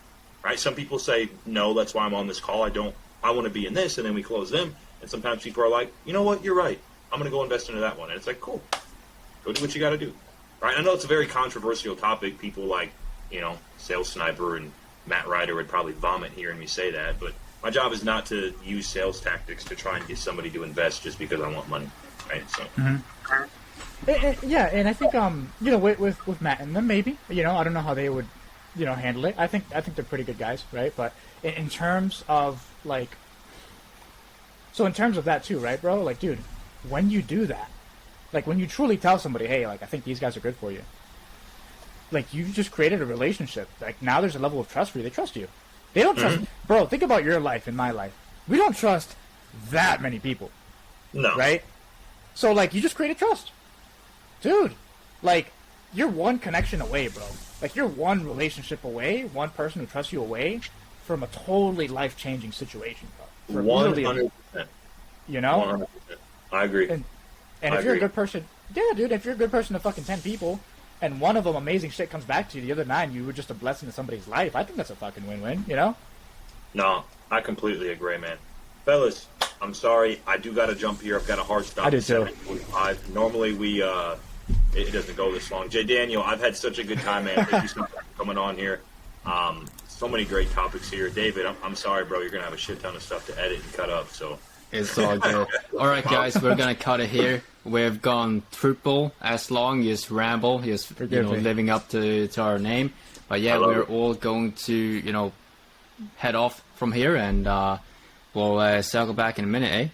right? Some people say, no, that's why I'm on this call. I want to be in this, and then we close them. And sometimes people are like, you know what? You're right. I'm going to go invest into that one. And it's like, cool. Go do what you got to do. right? I know it's a very controversial topic. People like, Sales Sniper and Matt Ryder would probably vomit hearing me say that, but my job is not to use sales tactics to try and get somebody to invest just because I want money, right? So. Yeah, and I think with Matt and them, maybe I don't know how they would handle it. I think they're pretty good guys, right? But in terms of in terms of that too, right, bro? Like, dude, when you do that, like when you truly tell somebody, hey, like I think these guys are good for you, like you just created a relationship. Like now there's a level of trust for you. They trust you. They don't trust, bro. Think about your life and my life. We don't trust that many people, no, right? So like you just created trust. Dude, like, you're one connection away, bro. Like, you're one relationship away, one person who trusts you away from a totally life-changing situation, bro. 100%. You know? 100%. I agree. And if you're a good person, yeah, dude, if you're a good person to fucking 10 people, and one of them amazing shit comes back to you, the other 9, you were just a blessing to somebody's life, I think that's a fucking win-win, No, I completely agree, man. Fellas, I'm sorry. I do got to jump here. I've got a hard stop. I do too. Normally we, it doesn't go this long. Jaydaniel, I've had such a good time, man. Thank you so much for coming on here. So many great topics here. David, I'm sorry, bro. You're going to have a shit ton of stuff to edit and cut up, so. It's all good. All right, guys, we're going to cut it here. We've gone triple as long as Ramble. He's living up to our name. But yeah, we're all going to, head off from here, and we'll circle back in a minute, eh?